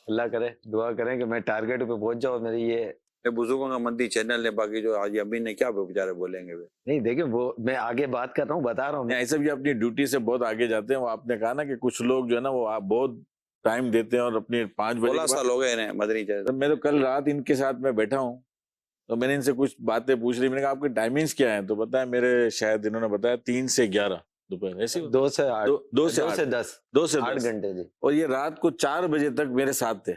اللہ کرے، دعا کریں کہ میں ٹارگیٹ پہ پہنچ جاؤں. میری یہ بزرگوں کا مندی چینل نے، باقی جو آج امی نے کیا بیچارے بولیں گے. نہیں، دیکھیں وہ میں آگے بات کر رہا ہوں، بتا رہا ہوں. ایسے بھی اپنی ڈیوٹی سے بہت آگے جاتے ہیں. وہ آپ نے کہا نا کہ کچھ لوگ جو ہے نا وہ آپ بہت ٹائم دیتے ہیں اور اپنی 5 بجے 16 سال ہو گئے انہیں مدنی چینل. میں تو کل رات ان کے ساتھ میں بیٹھا ہوں تو میں نے ان سے کچھ باتیں پوچھ لی. میں نے کہا آپ کے ٹائمنگز کیا ہیں؟ تو بتایا میرے شاید انہوں نے بتایا 3 سے 11 دوپہر، ایسے 2 سے 8 2 سے 10 2 سے 8 10 گھنٹے جی. اور یہ رات کو 4 بجے تک میرے ساتھ تھے.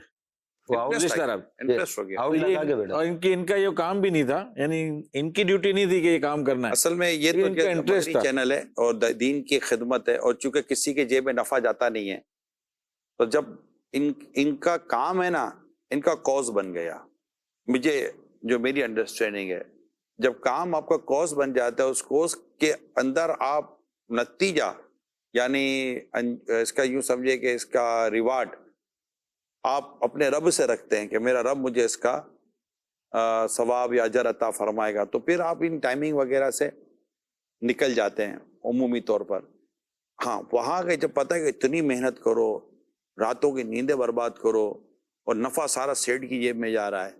انٹرسٹ ہو گیا. آؤٹ لگا کے بیٹھا. اور ان کا یہ کام بھی نہیں تھا، یعنی ان کی ڈیوٹی نہیں تھی کہ یہ کام کرنا ہے. اصل میں یہ تو ان کا انٹرسٹ مدنی تھا. چینل ہے اور دین کی خدمت ہے، اور چونکہ کسی کے جیب میں نفع جاتا نہیں ہے، تو جب ان کا کام ہے نا، ان کا کوز بن گیا. مجھے جو میری انڈرسٹینڈنگ ہے، جب کام آپ کا کوز بن جاتا ہے، اس کوز کے اندر آپ نتیجہ، یعنی اس کا یوں سمجھے کہ اس کا ریوارڈ آپ اپنے رب سے رکھتے ہیں کہ میرا رب مجھے اس کا ثواب یا اجر عطا فرمائے گا، تو پھر آپ ان ٹائمنگ وغیرہ سے نکل جاتے ہیں عمومی طور پر. ہاں، وہاں کے جب پتہ ہے کہ اتنی محنت کرو، راتوں کی نیندیں برباد کرو، اور نفع سارا سیٹ کی جیب میں جا رہا ہے،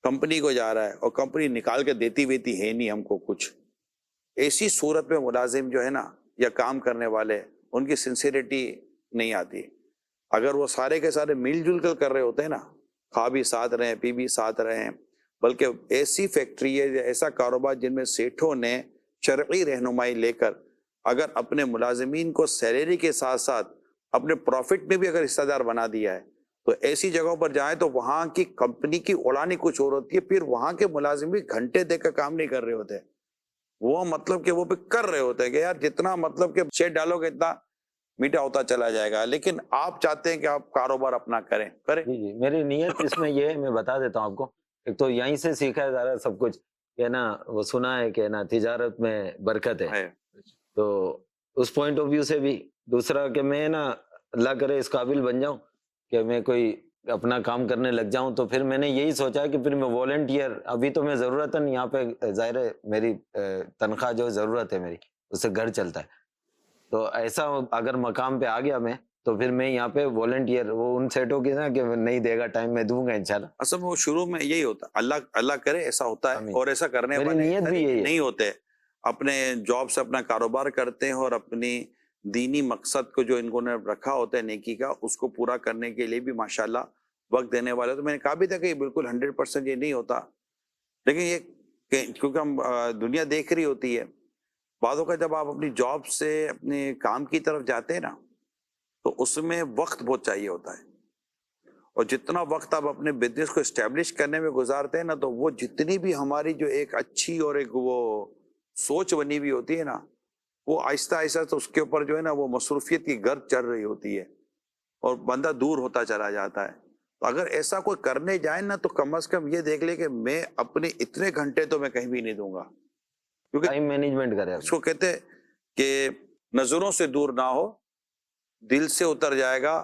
کمپنی کو جا رہا ہے، اور کمپنی نکال کے دیتی ویتی ہے نہیں ہم کو کچھ. ایسی صورت میں ملازم جو ہے نا یا کام کرنے والے، ان کی سنسیریٹی نہیں آتی. اگر وہ سارے کے سارے مل جل کر رہے ہوتے ہیں نا، کھا بھی ساتھ رہے ہیں، پی بھی ساتھ رہے ہیں، بلکہ ایسی فیکٹری ہے یا ایسا کاروبار جن میں سیٹھوں نے شرعی رہنمائی لے کر اگر اپنے ملازمین کو سیلری کے ساتھ ساتھ اپنے پروفٹ میں بھی اگر حصہ دار بنا دیا ہے، تو ایسی جگہوں پر جائیں تو وہاں کی کمپنی کی اڑانی کچھ اور ہوتی ہے. پھر وہاں کے ملازم بھی گھنٹے دے کر کام نہیں کر رہے ہوتے، وہ مطلب کہ وہ بھی کر رہے ہوتے ہیں کہ یار جتنا مطلب کہ شیٹ ڈالو گے اتنا میٹھا ہوتا چلا جائے گا. لیکن آپ چاہتے ہیں کہ آپ کاروبار اپنا کریں. جی میری نیت اس میں یہ ہے، میں بتا دیتا ہوں آپ کو. ایک تو یہیں سے سیکھا ہے سارا سب کچھ کہ نا، وہ سنا ہے کہ نا تجارت میں برکت ہے. تو اس پوائنٹ آف ویو سے بھی. دوسرا کہ میں نا اللہ کرے اس قابل بن جاؤں کہ میں کوئی اپنا کام کرنے لگ جاؤں، تو پھر میں نے یہی سوچا کہ پھر میں والنٹیئر، ابھی تو میں ضرورتاً یہاں پہ ظاہر ہے میری تنخواہ جو ضرورت ہے میری، اس سے گھر چلتا ہے. تو ایسا اگر مقام پہ آ گیا میں، تو پھر میں یہاں پہ والنٹیئر، وہ ان سیٹوں کی نا کہ نہیں دے گا ٹائم، میں دوں گا انشاءاللہ. اصل وہ شروع میں یہی ہوتا، اللہ کرے ایسا ہوتا ہے. آمین. اور ایسا کرنے میری والے نیت بھی یہی ہے. نہیں ہوتے، اپنے جاب سے اپنا کاروبار کرتے ہیں اور اپنی دینی مقصد کو جو انہوں نے رکھا ہوتا ہے نیکی کا، اس کو پورا کرنے کے لیے بھی ماشاءاللہ وقت دینے والے. تو میں نے کہا بھی تھا کہ یہ بالکل 100% یہ نہیں ہوتا، لیکن یہ کیونکہ ہم دنیا دیکھ رہی ہوتی ہے. بعضوں کا جب آپ اپنی جاب سے اپنے کام کی طرف جاتے ہیں نا، تو اس میں وقت بہت چاہیے ہوتا ہے، اور جتنا وقت آپ اپنے بزنس کو اسٹیبلش کرنے میں گزارتے ہیں نا، تو وہ جتنی بھی ہماری جو ایک اچھی اور ایک وہ سوچ بنی ہوئی ہوتی ہے نا، وہ آہستہ آہستہ تو اس کے اوپر جو ہے نا وہ مصروفیت کی گرد چڑھ رہی ہوتی ہے اور بندہ دور ہوتا چلا جاتا ہے. تو اگر ایسا کوئی کرنے جائے نا، تو کم از کم یہ دیکھ لے کہ میں اپنے اتنے گھنٹے تو میں کہیں بھی نہیں دوں گا، کیونکہ ٹائم مینجمنٹ کرے. اس کو کہتے ہیں کہ نظروں سے دور نہ ہو، دل سے اتر جائے گا.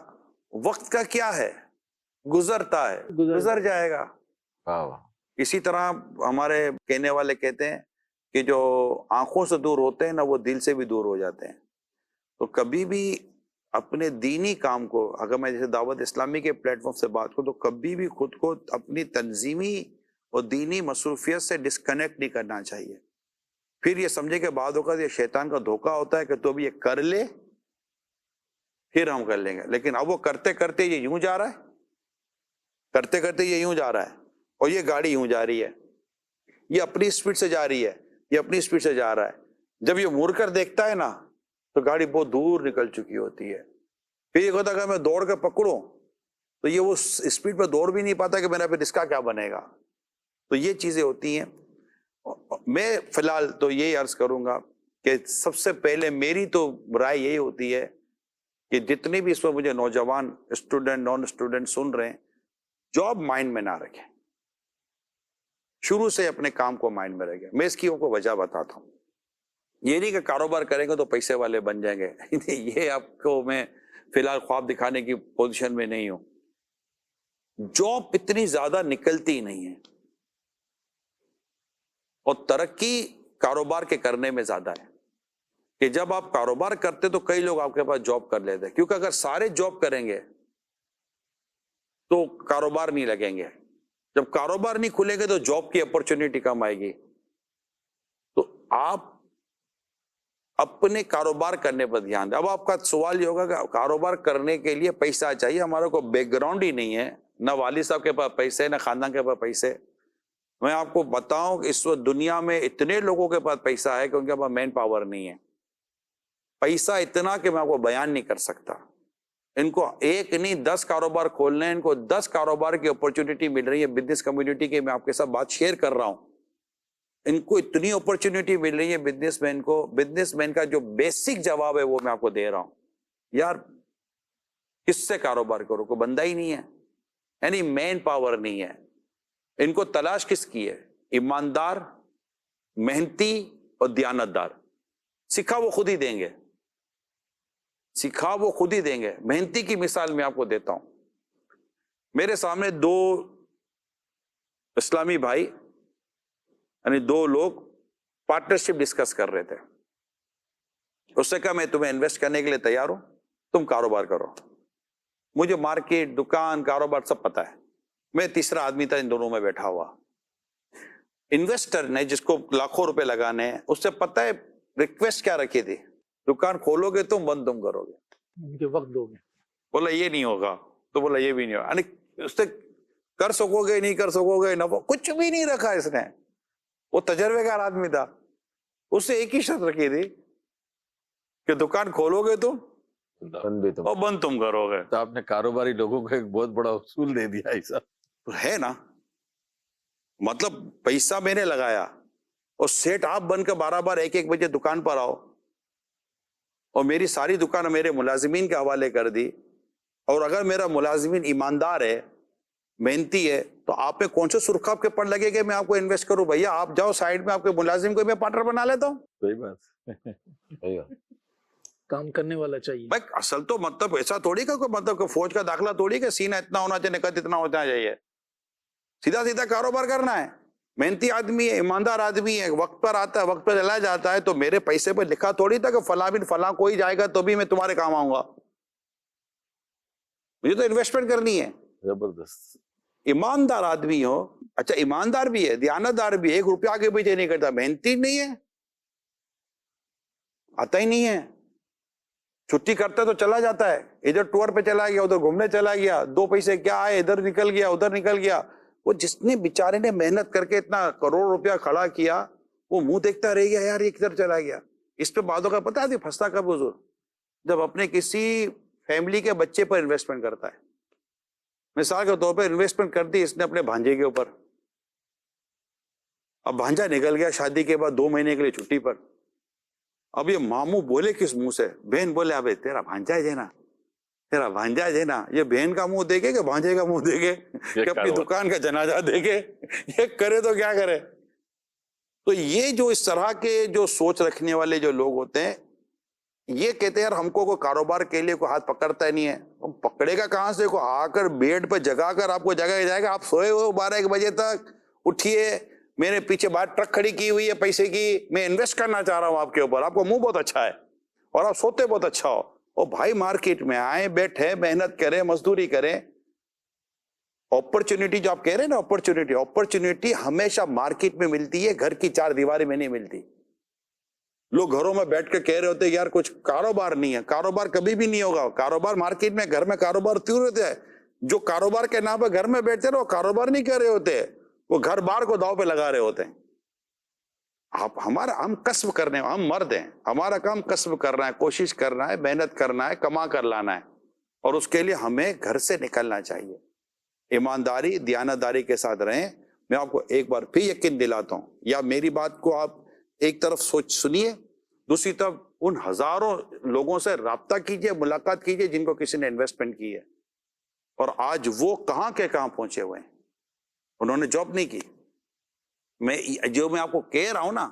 وقت کا کیا ہے، گزرتا ہے، گزر جائے گا. اسی طرح ہمارے کہنے والے کہتے ہیں کہ جو آنکھوں سے دور ہوتے ہیں نا، وہ دل سے بھی دور ہو جاتے ہیں. تو کبھی بھی اپنے دینی کام کو، اگر میں جیسے دعوت اسلامی کے پلیٹ فارم سے بات کروں تو کبھی بھی خود کو اپنی تنظیمی اور دینی مصروفیت سے ڈسکنیکٹ نہیں کرنا چاہیے. پھر یہ سمجھے کہ بعد اوقات یہ شیطان کا دھوکہ ہوتا ہے کہ تو اب یہ کر لے پھر ہم کر لیں گے، لیکن اب وہ کرتے کرتے یہ یوں جا رہا ہے، کرتے کرتے یہ یوں جا رہا ہے، اور یہ گاڑی یوں جا رہی ہے، یہ اپنی اسپیڈ سے جا رہی ہے، یہ اپنی اسپیڈ سے جا رہا ہے. جب یہ مڑ کر دیکھتا ہے نا تو گاڑی بہت دور نکل چکی ہوتی ہے. پھر یہ ہوتا ہے کہ میں دوڑ کے پکڑوں تو یہ وہ اسپیڈ پہ دوڑ بھی نہیں پاتا کہ میرا پھر اس کا کیا بنے گا. تو یہ چیزیں ہوتی ہیں. میں فی الحال تو یہی عرض کروں گا کہ سب سے پہلے میری تو رائے یہی ہوتی ہے کہ جتنے بھی اس وقت مجھے نوجوان اسٹوڈنٹ نان اسٹوڈنٹ سن رہے ہیں، جاب مائنڈ میں نہ رکھیں، شروع سے اپنے کام کو مائنڈ میں رکھیں. میں اس کی کو وجہ بتاتا ہوں. یہ نہیں کہ کاروبار کریں گے تو پیسے والے بن جائیں گے، یہ آپ کو میں فی الحال خواب دکھانے کی پوزیشن میں نہیں ہوں. جاب اتنی زیادہ نکلتی نہیں ہے اور ترقی کاروبار کے کرنے میں زیادہ ہے. کہ جب آپ کاروبار کرتے تو کئی لوگ آپ کے پاس جاب کر لیتے ہیں، کیونکہ اگر سارے جاب کریں گے تو کاروبار نہیں لگیں گے. جب کاروبار نہیں کھلیں گے تو جاب کی اپرچونٹی کم آئے گی. تو آپ اپنے کاروبار کرنے پر دھیان دیں. اب آپ کا سوال یہ ہوگا کہ کاروبار کرنے کے لیے پیسہ چاہیے، ہمارا کوئی بیک گراؤنڈ ہی نہیں ہے، نہ والد صاحب کے پاس پیسے نہ خاندان کے پاس پیسے. میں آپ کو بتاؤں کہ اس وقت دنیا میں اتنے لوگوں کے پاس پیسہ ہے کہ ان کے پاس مین پاور نہیں ہے. پیسہ اتنا کہ میں آپ کو بیان نہیں کر سکتا. ان کو ایک نہیں 10 کاروبار کھولنے ہیں، ان کو 10 کاروبار کی اپرچونٹی مل رہی ہے. بزنس کمیونٹی کی میں آپ کے ساتھ بات شیئر کر رہا ہوں. ان کو اتنی اپرچونٹی مل رہی ہے بزنس مین کو. بزنس مین کا جو بیسک جواب ہے وہ میں آپ کو دے رہا ہوں. یار کس سے کاروبار کرو؟ کوئی بندہ ہی نہیں ہے، یعنی مین پاور نہیں ہے. ان کو تلاش کس کی ہے؟ ایماندار، محنتی اور دیانتدار. سکھا وہ خود ہی دیں گے، سکھا وہ خود ہی دیں گے. محنتی کی مثال میں آپ کو دیتا ہوں. میرے سامنے 2 اسلامی بھائی، یعنی 2 لوگ پارٹنرشپ ڈسکس کر رہے تھے. اس سے کہا میں تمہیں انویسٹ کرنے کے لیے تیار ہوں، تم کاروبار کرو. مجھے مارکیٹ، دکان، کاروبار سب پتا ہے. میں تیسرا آدمی تھا ان دونوں میں بیٹھا ہوا. انویسٹر نے جس کو لاکھوں روپے لگانے ہیں، اس سے پتا ہے ریکویسٹ کیا رکھی تھی؟ دکان کھولو گے تم، بند تم کرو گے. ان کے وقت دو گے. بولا یہ نہیں ہوگا، تو بولا یہ بھی نہیں ہوگا. یعنی اس سے کر سکو گے نہیں کر سکو گے، نہ کچھ بھی نہیں رکھا اس نے. وہ تجربے کار آدمی تھا. اس سے ایک ہی شرط رکھی تھی کہ دکان کھولو گے تم اور بند تم کرو گے. تو آپ نے کاروباری لوگوں کو ایک بہت بڑا اصول دے دیا ایسا. ہے نا، مطلب پیسہ میں نے لگایا اور سیٹ آپ بن کے 12 بار 1-1 بجے دکان پر آؤ اور میری ساری دکان میرے ملازمین کے حوالے کر دی. اور اگر میرا ملازمین ایماندار ہے، محنتی ہے، تو آپ میں کون سے سرخاب کے پڑ لگے کہ میں آپ کو انویسٹ کروں؟ بھیا آپ جاؤ سائڈ میں، آپ کے ملازم کو میں پارٹنر بنا لیتا ہوں. صحیح بات. کام کرنے والا چاہیے. بھائی اصل تو مطلب ایسا تھوڑی کا کوئی مطلب کہ فوج کا داخلہ تھوڑی کہ سینہ اتنا ہونا چاہیے، نقد اتنا ہونا چاہیے. سیدھا سیدھا کاروبار کرنا ہے. محنتی آدمی ہے، ایماندار آدمی ہے، وقت پر آتا ہے، وقت پر چلا جاتا ہے. تو میرے پیسے پہ لکھا تھوڑی تھا کہ فلاں بن فلاں کوئی جائے گا تو بھی میں تمہارے کام آؤں گا. مجھے تو انویسٹمنٹ کرنی ہے. زبردست. ایماندار آدمی ہو. اچھا ایماندار بھی ہے، دیانتدار بھی ہے، 1 روپیہ آگے پیچھے نہیں کرتا. محنتی نہیں ہے، آتا ہی نہیں ہے. چھٹی کرتا تو چلا جاتا ہے، ادھر ٹور پہ چلا گیا، ادھر گھومنے چلا گیا، 2 پیسے کیا آئے، ادھر نکل گیا ادھر نکل گیا. وہ جس نے بیچارے نے محنت کر کے اتنا کروڑ روپیہ کھڑا کیا، وہ منہ دیکھتا رہ گیا، یار یہ کدھر چلا گیا. اس پہ بعدوں کا پتا ہے پھنستا کب حضور؟ جب اپنے کسی فیملی کے بچے پر انویسٹمنٹ کرتا ہے. مثال کے طور پر انویسٹمنٹ کر دی اس نے اپنے بھانجے کے اوپر. اب بھانجا نکل گیا شادی کے بعد 2 مہینے کے لیے چھٹی پر. اب یہ ماموں بولے کس منہ سے؟ بہن بولے ابے تیرا بھانجا ہے نا، تیرا بھانجا ہے نا. یہ بہن کا منہ دیکھے کہ بھانجے کا منہ دیکھے کہ اپنی دکان کا جنازہ دیکھے؟ یہ کرے تو کیا کرے. تو یہ جو اس طرح کے جو سوچ رکھنے والے جو لوگ ہوتے ہیں، یہ کہتے ہیں یار ہم کو کوئی کاروبار کے لیے کوئی ہاتھ پکڑتا ہی نہیں ہے. ہم پکڑے گا کہاں سے؟ کوئی آ کر بیڈ پہ جگا کر آپ کو جگہ جائے گا، آپ سوئے ہو 12-1 بجے تک، اٹھیے، میرے پیچھے باہر ٹرک کھڑی کی ہوئی ہے پیسے کی، میں انویسٹ کرنا چاہ رہا ہوں آپ کے اوپر. آپ کو منہ بہت اچھا ہے اور آپ سوتے بہت اچھا ہو اور بھائی مارکیٹ میں آئیں, بیٹھے, محنت کریں, مزدوری کریں. اپرچونٹی جو آپ کہہ رہے ہیں نا, اپرچونٹی ہمیشہ مارکیٹ میں ملتی ہے, گھر کی چار دیواری میں نہیں ملتی. لوگ گھروں میں بیٹھ کے کہہ رہے ہوتے یار کچھ کاروبار نہیں ہے. کاروبار کبھی بھی نہیں ہوگا. کاروبار مارکیٹ میں, گھر میں کاروبار کیوں ہوتا ہے؟ جو کاروبار کے نام پہ گھر میں بیٹھتے ہیں وہ کاروبار نہیں کر رہے ہوتے, وہ گھر بار کو داؤ پہ لگا رہے ہوتے ہیں. ہم کسب کرنے, ہم مرد ہیں, ہمارا کام کسب کرنا ہے, کوشش کرنا ہے, محنت کرنا ہے, کما کر لانا ہے, اور اس کے لیے ہمیں گھر سے نکلنا چاہیے. ایمانداری, دیانتداری کے ساتھ رہیں. میں آپ کو ایک بار پھر یقین دلاتا ہوں, یا میری بات کو آپ ایک طرف سنیے, دوسری طرف ان ہزاروں لوگوں سے رابطہ کیجئے, ملاقات کیجئے جن کو کسی نے انویسٹمنٹ کی ہے, اور آج وہ کہاں کے کہاں پہنچے ہوئے ہیں. انہوں نے جاب نہیں کی. میں آپ کو کہہ رہا ہوں نا,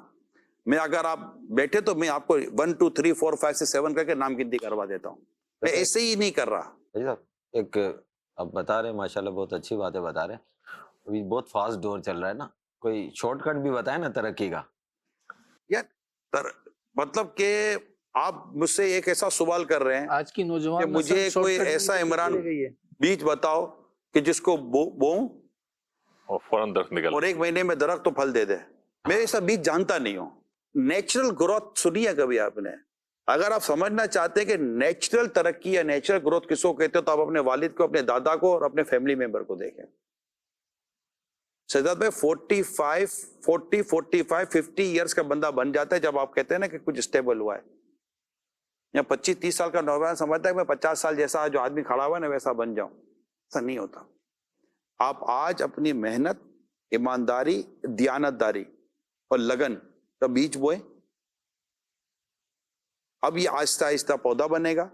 میں اگر آپ بیٹھے تو میں آپ کو 1 2 3 4 5 6 7 کر کے نام گنتی کروا دیتا ہوں. میں ایسے ہی نہیں کر رہا. ایک آپ بتا رہے ہیں ماشاءاللہ, بہت اچھی باتیں بتا رہے ہیں. ابھی بہت فاسٹ دور چل رہا ہے نا, کوئی شارٹ کٹ بھی بتائیں نا ترقی کا. یار مطلب کہ آپ مجھ سے ایک ایسا سوال کر رہے ہیں آج کی نوجوان کہ مجھے کوئی ایسا عمران بیج بتاؤ کہ جس کو بوؤں اور فوراً درخت نکل اور 1 مہینے میں درخت تو پھل دے دے. میں ایسا بیج جانتا نہیں ہوں. نیچرل گروتھ سنی ہے کبھی آپ نے؟ اگر آپ سمجھنا چاہتے ہیں کہ نیچرل ترقی یا نیچرل گروتھ کس کو کہتے ہو, تو آپ اپنے والد کو, اپنے دادا کو اور اپنے فیملی ممبر کو دیکھیں. شہزاد بھائی 45 50 ایئرس کا بندہ بن جاتا ہے جب آپ کہتے ہیں نا کہ کچھ اسٹیبل ہوا ہے. یا 25 30 سال کا نوجوان سمجھتا ہے کہ میں 50 سال جیسا جو آدمی کھڑا ہوا ہے نا ویسا بن جاؤں. ایسا نہیں ہوتا. آپ آج اپنی محنت, ایمانداری, دیانتداری اور لگن کا بیج بوئے. اب یہ آہستہ آہستہ پودا بنے گا,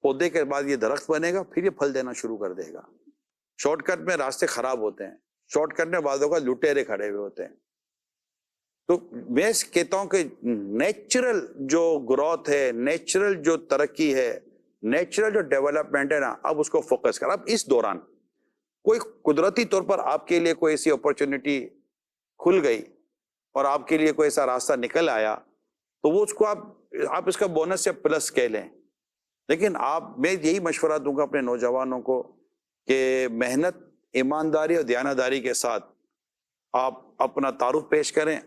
پودے کے بعد یہ درخت بنے گا, پھر یہ پھل دینا شروع کر دے گا. شارٹ کٹ میں راستے خراب ہوتے ہیں, شارٹ کٹ میں بعضوں کا لٹیرے کھڑے ہوئے ہوتے ہیں. تو میں کہتا ہوں کہ نیچرل جو گروتھ ہے, نیچرل جو ترقی ہے, نیچرل جو ڈیولپمنٹ ہے نا, اب اس کو فوکس کر. اب اس دوران کوئی قدرتی طور پر آپ کے لیے کوئی ایسی اپرچونٹی کھل گئی اور آپ کے لیے کوئی ایسا راستہ نکل آیا, تو وہ اس کو آپ اس کا بونس یا پلس کہہ لیں. لیکن میں یہی مشورہ دوں گا اپنے نوجوانوں کو کہ محنت, ایمانداری اور دیانتداری کے ساتھ آپ اپنا تعارف پیش کریں.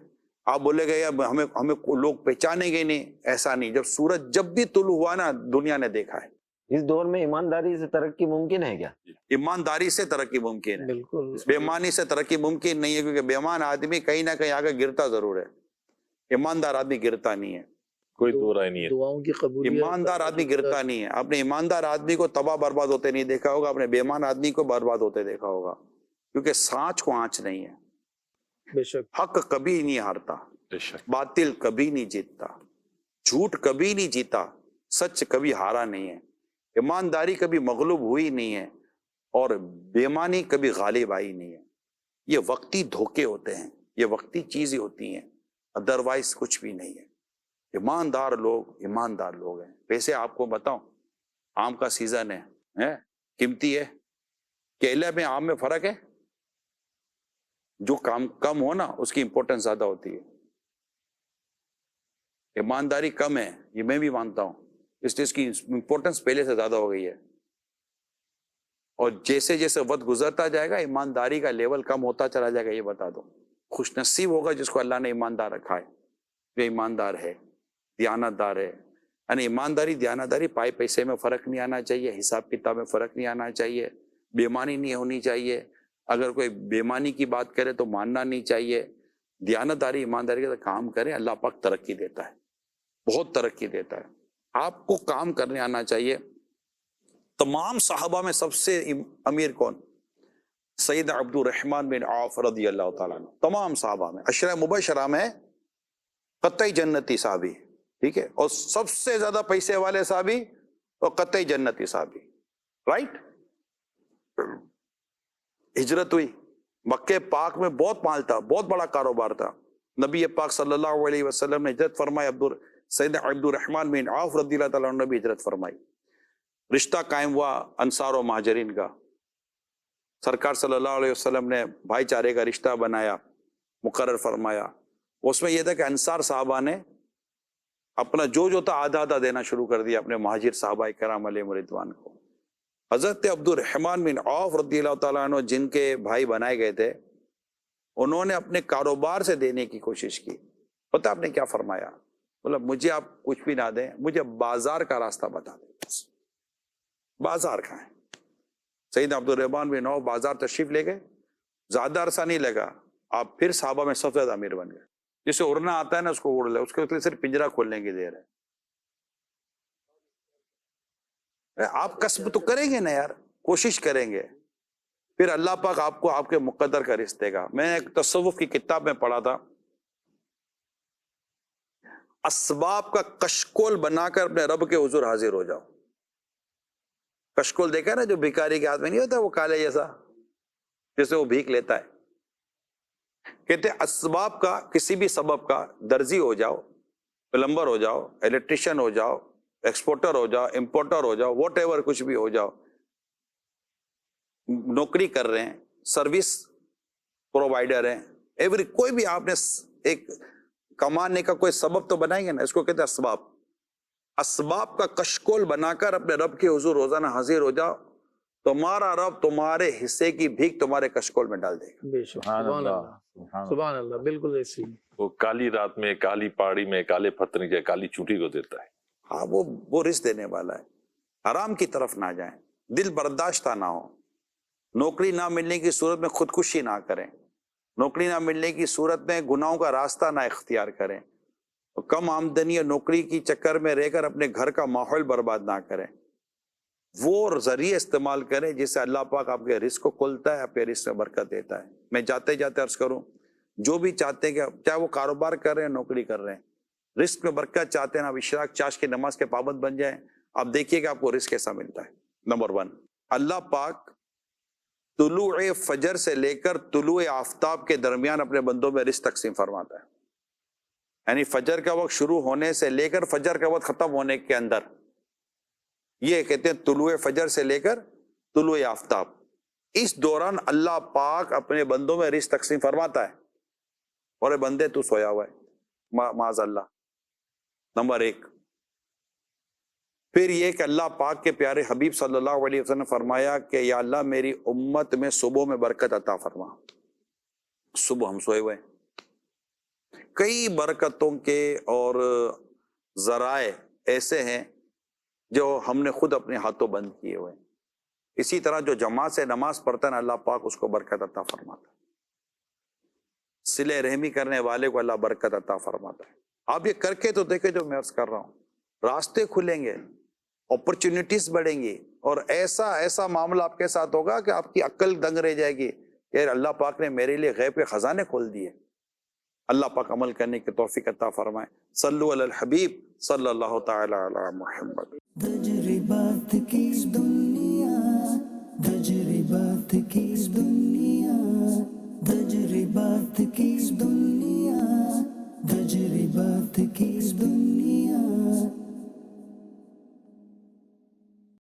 آپ بولے گا یا ہمیں لوگ پہچانیں گے نہیں, ایسا نہیں. جب سورج جب بھی طلوع ہوا نا, دنیا نے دیکھا ہے. اس دور میں ایمانداری سے ترقی ممکن ہے کیا؟ ایمانداری سے ترقی ممکن ہے, بالکل. بےمانی سے ترقی ممکن نہیں ہے, کیونکہ بےمان آدمی کہیں نہ کہیں آگے گرتا ضرور ہے, ایماندار آدمی گرتا نہیں ہے. کوئی دو رائے نہیں ہے. دعاؤں کی قبولیت. ایماندار آدمی گرتا نہیں ہے. آپ نے ایماندار آدمی کو تباہ برباد ہوتے نہیں دیکھا ہوگا, اپنے بےمان آدمی کو برباد ہوتے دیکھا ہوگا, کیونکہ سانچ کو آنچ نہیں ہے. بے شک. حق کبھی نہیں ہارتا, بے شک. باطل کبھی نہیں جیتتا, جھوٹ کبھی نہیں جیتا, سچ کبھی ہارا نہیں ہے, ایمانداری کبھی مغلوب ہوئی نہیں ہے, اور بےمانی کبھی غالب آئی نہیں ہے. یہ وقتی دھوکے ہوتے ہیں, یہ وقتی چیزیں ہوتی ہیں, ادروائز کچھ بھی نہیں ہے. ایماندار لوگ ہیں. ویسے آپ کو بتاؤں, آم کا سیزن ہے, قیمتی ہے. کیلے میں آم میں فرق ہے, جو کام کم ہو نا اس کی امپورٹنس زیادہ ہوتی ہے. ایمانداری کم ہے, یہ میں بھی مانتا ہوں, اس لیے اس کی امپورٹنس پہلے سے زیادہ ہو گئی ہے. اور جیسے جیسے وقت گزرتا جائے گا ایمانداری کا لیول کم ہوتا چلا جائے گا. یہ بتا دو, خوش نصیب ہوگا جس کو اللہ نے ایماندار رکھا ہے, جو ایماندار ہے, دیانتدار ہے. یعنی ایمانداری, دیانتداری, پائے پیسے میں فرق نہیں آنا چاہیے, حساب کتاب میں فرق نہیں آنا چاہیے, بےمانی نہیں ہونی چاہیے. اگر کوئی بےمانی کی بات کرے تو ماننا نہیں چاہیے. دیانتداری, ایمانداری کا کام کریں, اللہ پاک ترقی دیتا ہے, بہت ترقی دیتا ہے. آپ کو کام کرنے آنا چاہیے. تمام صحابہ میں سب سے امیر کون؟ سید عبد الرحمن بن عوف رضی اللہ تعالیٰ عنہ. تمام صحابہ میں 10 مبشرہ میں قطعی جنتی صحابی, ٹھیک ہے, اور سب سے زیادہ پیسے والے صحابی اور قطعی جنتی صحابی. رائٹ. ہجرت ہوئی, مکہ پاک میں بہت مال تھا, بہت بڑا کاروبار تھا. نبی پاک صلی اللہ علیہ وسلم نے ہجرت فرمائی. سید عبد الرحمن بن عوف رضی اللہ تعالیٰ عنہ نے بھی ہجرت فرمائی. رشتہ قائم ہوا انصار و مہاجرین کا. سرکار صلی اللہ علیہ وسلم نے بھائی چارے کا رشتہ بنایا, مقرر فرمایا. اس میں یہ تھا کہ انصار صحابہ نے اپنا جو تھا آدھا آدھا دینا شروع کر دیا اپنے مہاجر صحابہ کرام علیہ رضوان کو. حضرت عبد الرحمن بن عوف رضی اللہ تعالیٰ عنہ جن کے بھائی بنائے گئے تھے, انہوں نے اپنے کاروبار سے دینے کی کوشش کی. پتہ آپ نے کیا فرمایا؟ بولا مجھے آپ کچھ بھی نہ دیں, مجھے بازار کا راستہ بتا دیں. بس بازار کا ہے. سیدنا عبد الرحمن بن عوف بازار تشریف لے گئے. زیادہ عرصہ نہیں لگا, آپ پھر صحابہ میں سب سے زیادہ امیر بن گئے. جسے اڑنا آتا ہے نا اس کو اڑ لے, اس کے لیے صرف پنجرا کھولنے کی دیر ہے. آپ کسب تو کریں گے نا یار, کوشش کریں گے, پھر اللہ پاک آپ کو آپ کے مقدر کا رزق دے گا. میں نے ایک تصوف کی کتاب میں پڑھا تھا, اسباب کا کشکول بنا کر اپنے رب کے حضور حاضر ہو جاؤ. کشکول دیکھا نا جو بھکاری کے ہاتھ میں نہیں ہوتا, وہ کالے جیسا جیسے وہ بھیک لیتا ہے. کہتے اسباب کا, کسی بھی سبب کا, درزی ہو جاؤ, پلمبر ہو جاؤ, الیکٹریشین ہو جاؤ, ایکسپورٹر ہو جاؤ, امپورٹر ہو جاؤ, واٹ ایور کچھ بھی ہو جاؤ, نوکری کر رہے ہیں, سروس پرووائڈر ہیں, ایوری کوئی بھی آپ نے ایک کمانے کا کوئی سبب تو بنائیں گے نا, اس کو کہتے ہیں اسباب. اسباب کا کشکول بنا کر اپنے رب کے حضور روزانہ حاضر ہو جاؤ, تمہارا رب تمہارے حصے کی بھیک تمہارے کشکول میں ڈال دے گا. بے شک, سبحان سبحان اللہ، اللہ, سبحان اللہ, بالکل ایسی. وہ کالی رات میں, کالی پہاڑی میں, کالے پتھر کے, کالی چونٹی کو دیتا ہے. ہاں وہ رزق دینے والا ہے. حرام کی طرف نہ جائیں, دل برداشتہ نہ ہو, نوکری نہ ملنے کی صورت میں خودکشی نہ کریں, نوکری نہ ملنے کی صورت میں گناہوں کا راستہ نہ اختیار کریں, کم آمدنی اور نوکری کی چکر میں رہ کر اپنے گھر کا ماحول برباد نہ کریں. وہ ذریعے استعمال کریں جس سے اللہ پاک آپ کے رزق کو کھولتا ہے, آپ کے رزق میں برکت دیتا ہے. میں جاتے جاتے عرض کروں, جو بھی چاہتے ہیں کہ چاہے وہ کاروبار کر رہے ہیں, نوکری کر رہے ہیں, رزق میں برکت چاہتے ہیں, آپ اشراق چاش کی نماز کے پابند بن جائیں, آپ دیکھیے کہ آپ کو رزق کیسا ملتا ہے. نمبر 1, اللہ پاک طلوع فجر سے لے کر طلوع آفتاب کے درمیان اپنے بندوں میں رزق تقسیم فرماتا ہے. یعنی فجر کا وقت شروع ہونے سے لے کر فجر کا وقت ختم ہونے کے اندر, یہ کہتے ہیں طلوع فجر سے لے کر طلوع آفتاب, اس دوران اللہ پاک اپنے بندوں میں رزق تقسیم فرماتا ہے. اور اے بندے تو سویا ہوا ہے معاذ اللہ. نمبر 1. پھر یہ کہ اللہ پاک کے پیارے حبیب صلی اللہ علیہ وسلم نے فرمایا کہ یا اللہ میری امت میں صبح میں برکت عطا فرما. صبح ہم سوئے ہوئے ہیں, کئی برکتوں کے اور ذرائع ایسے ہیں جو ہم نے خود اپنے ہاتھوں بند کیے ہوئے ہیں. اسی طرح جو جماعت سے نماز پڑھتا ہے اللہ پاک اس کو برکت عطا فرماتا ہے. صلہ رحمی کرنے والے کو اللہ برکت عطا فرماتا ہے. آپ یہ کر کے تو دیکھیں جو میں عرض کر رہا ہوں, راستے کھلیں گے, اپرچونٹیز بڑھیں گی, اور ایسا معاملہ آپ کے ساتھ ہوگا کہ آپ کی عقل دنگ رہ جائے گی کہ اللہ پاک نے میرے لیے غیب کے خزانے کھول دیے. اللہ پاک عمل کرنے کی توفیق عطا فرمائے. صلو علی الحبیب صلی اللہ تعالی علی محمد. تجربات کی اس دنیا, تجربات کی اس دنیا, تجربات کی اس دنیا, تجربات کی اس دنیا.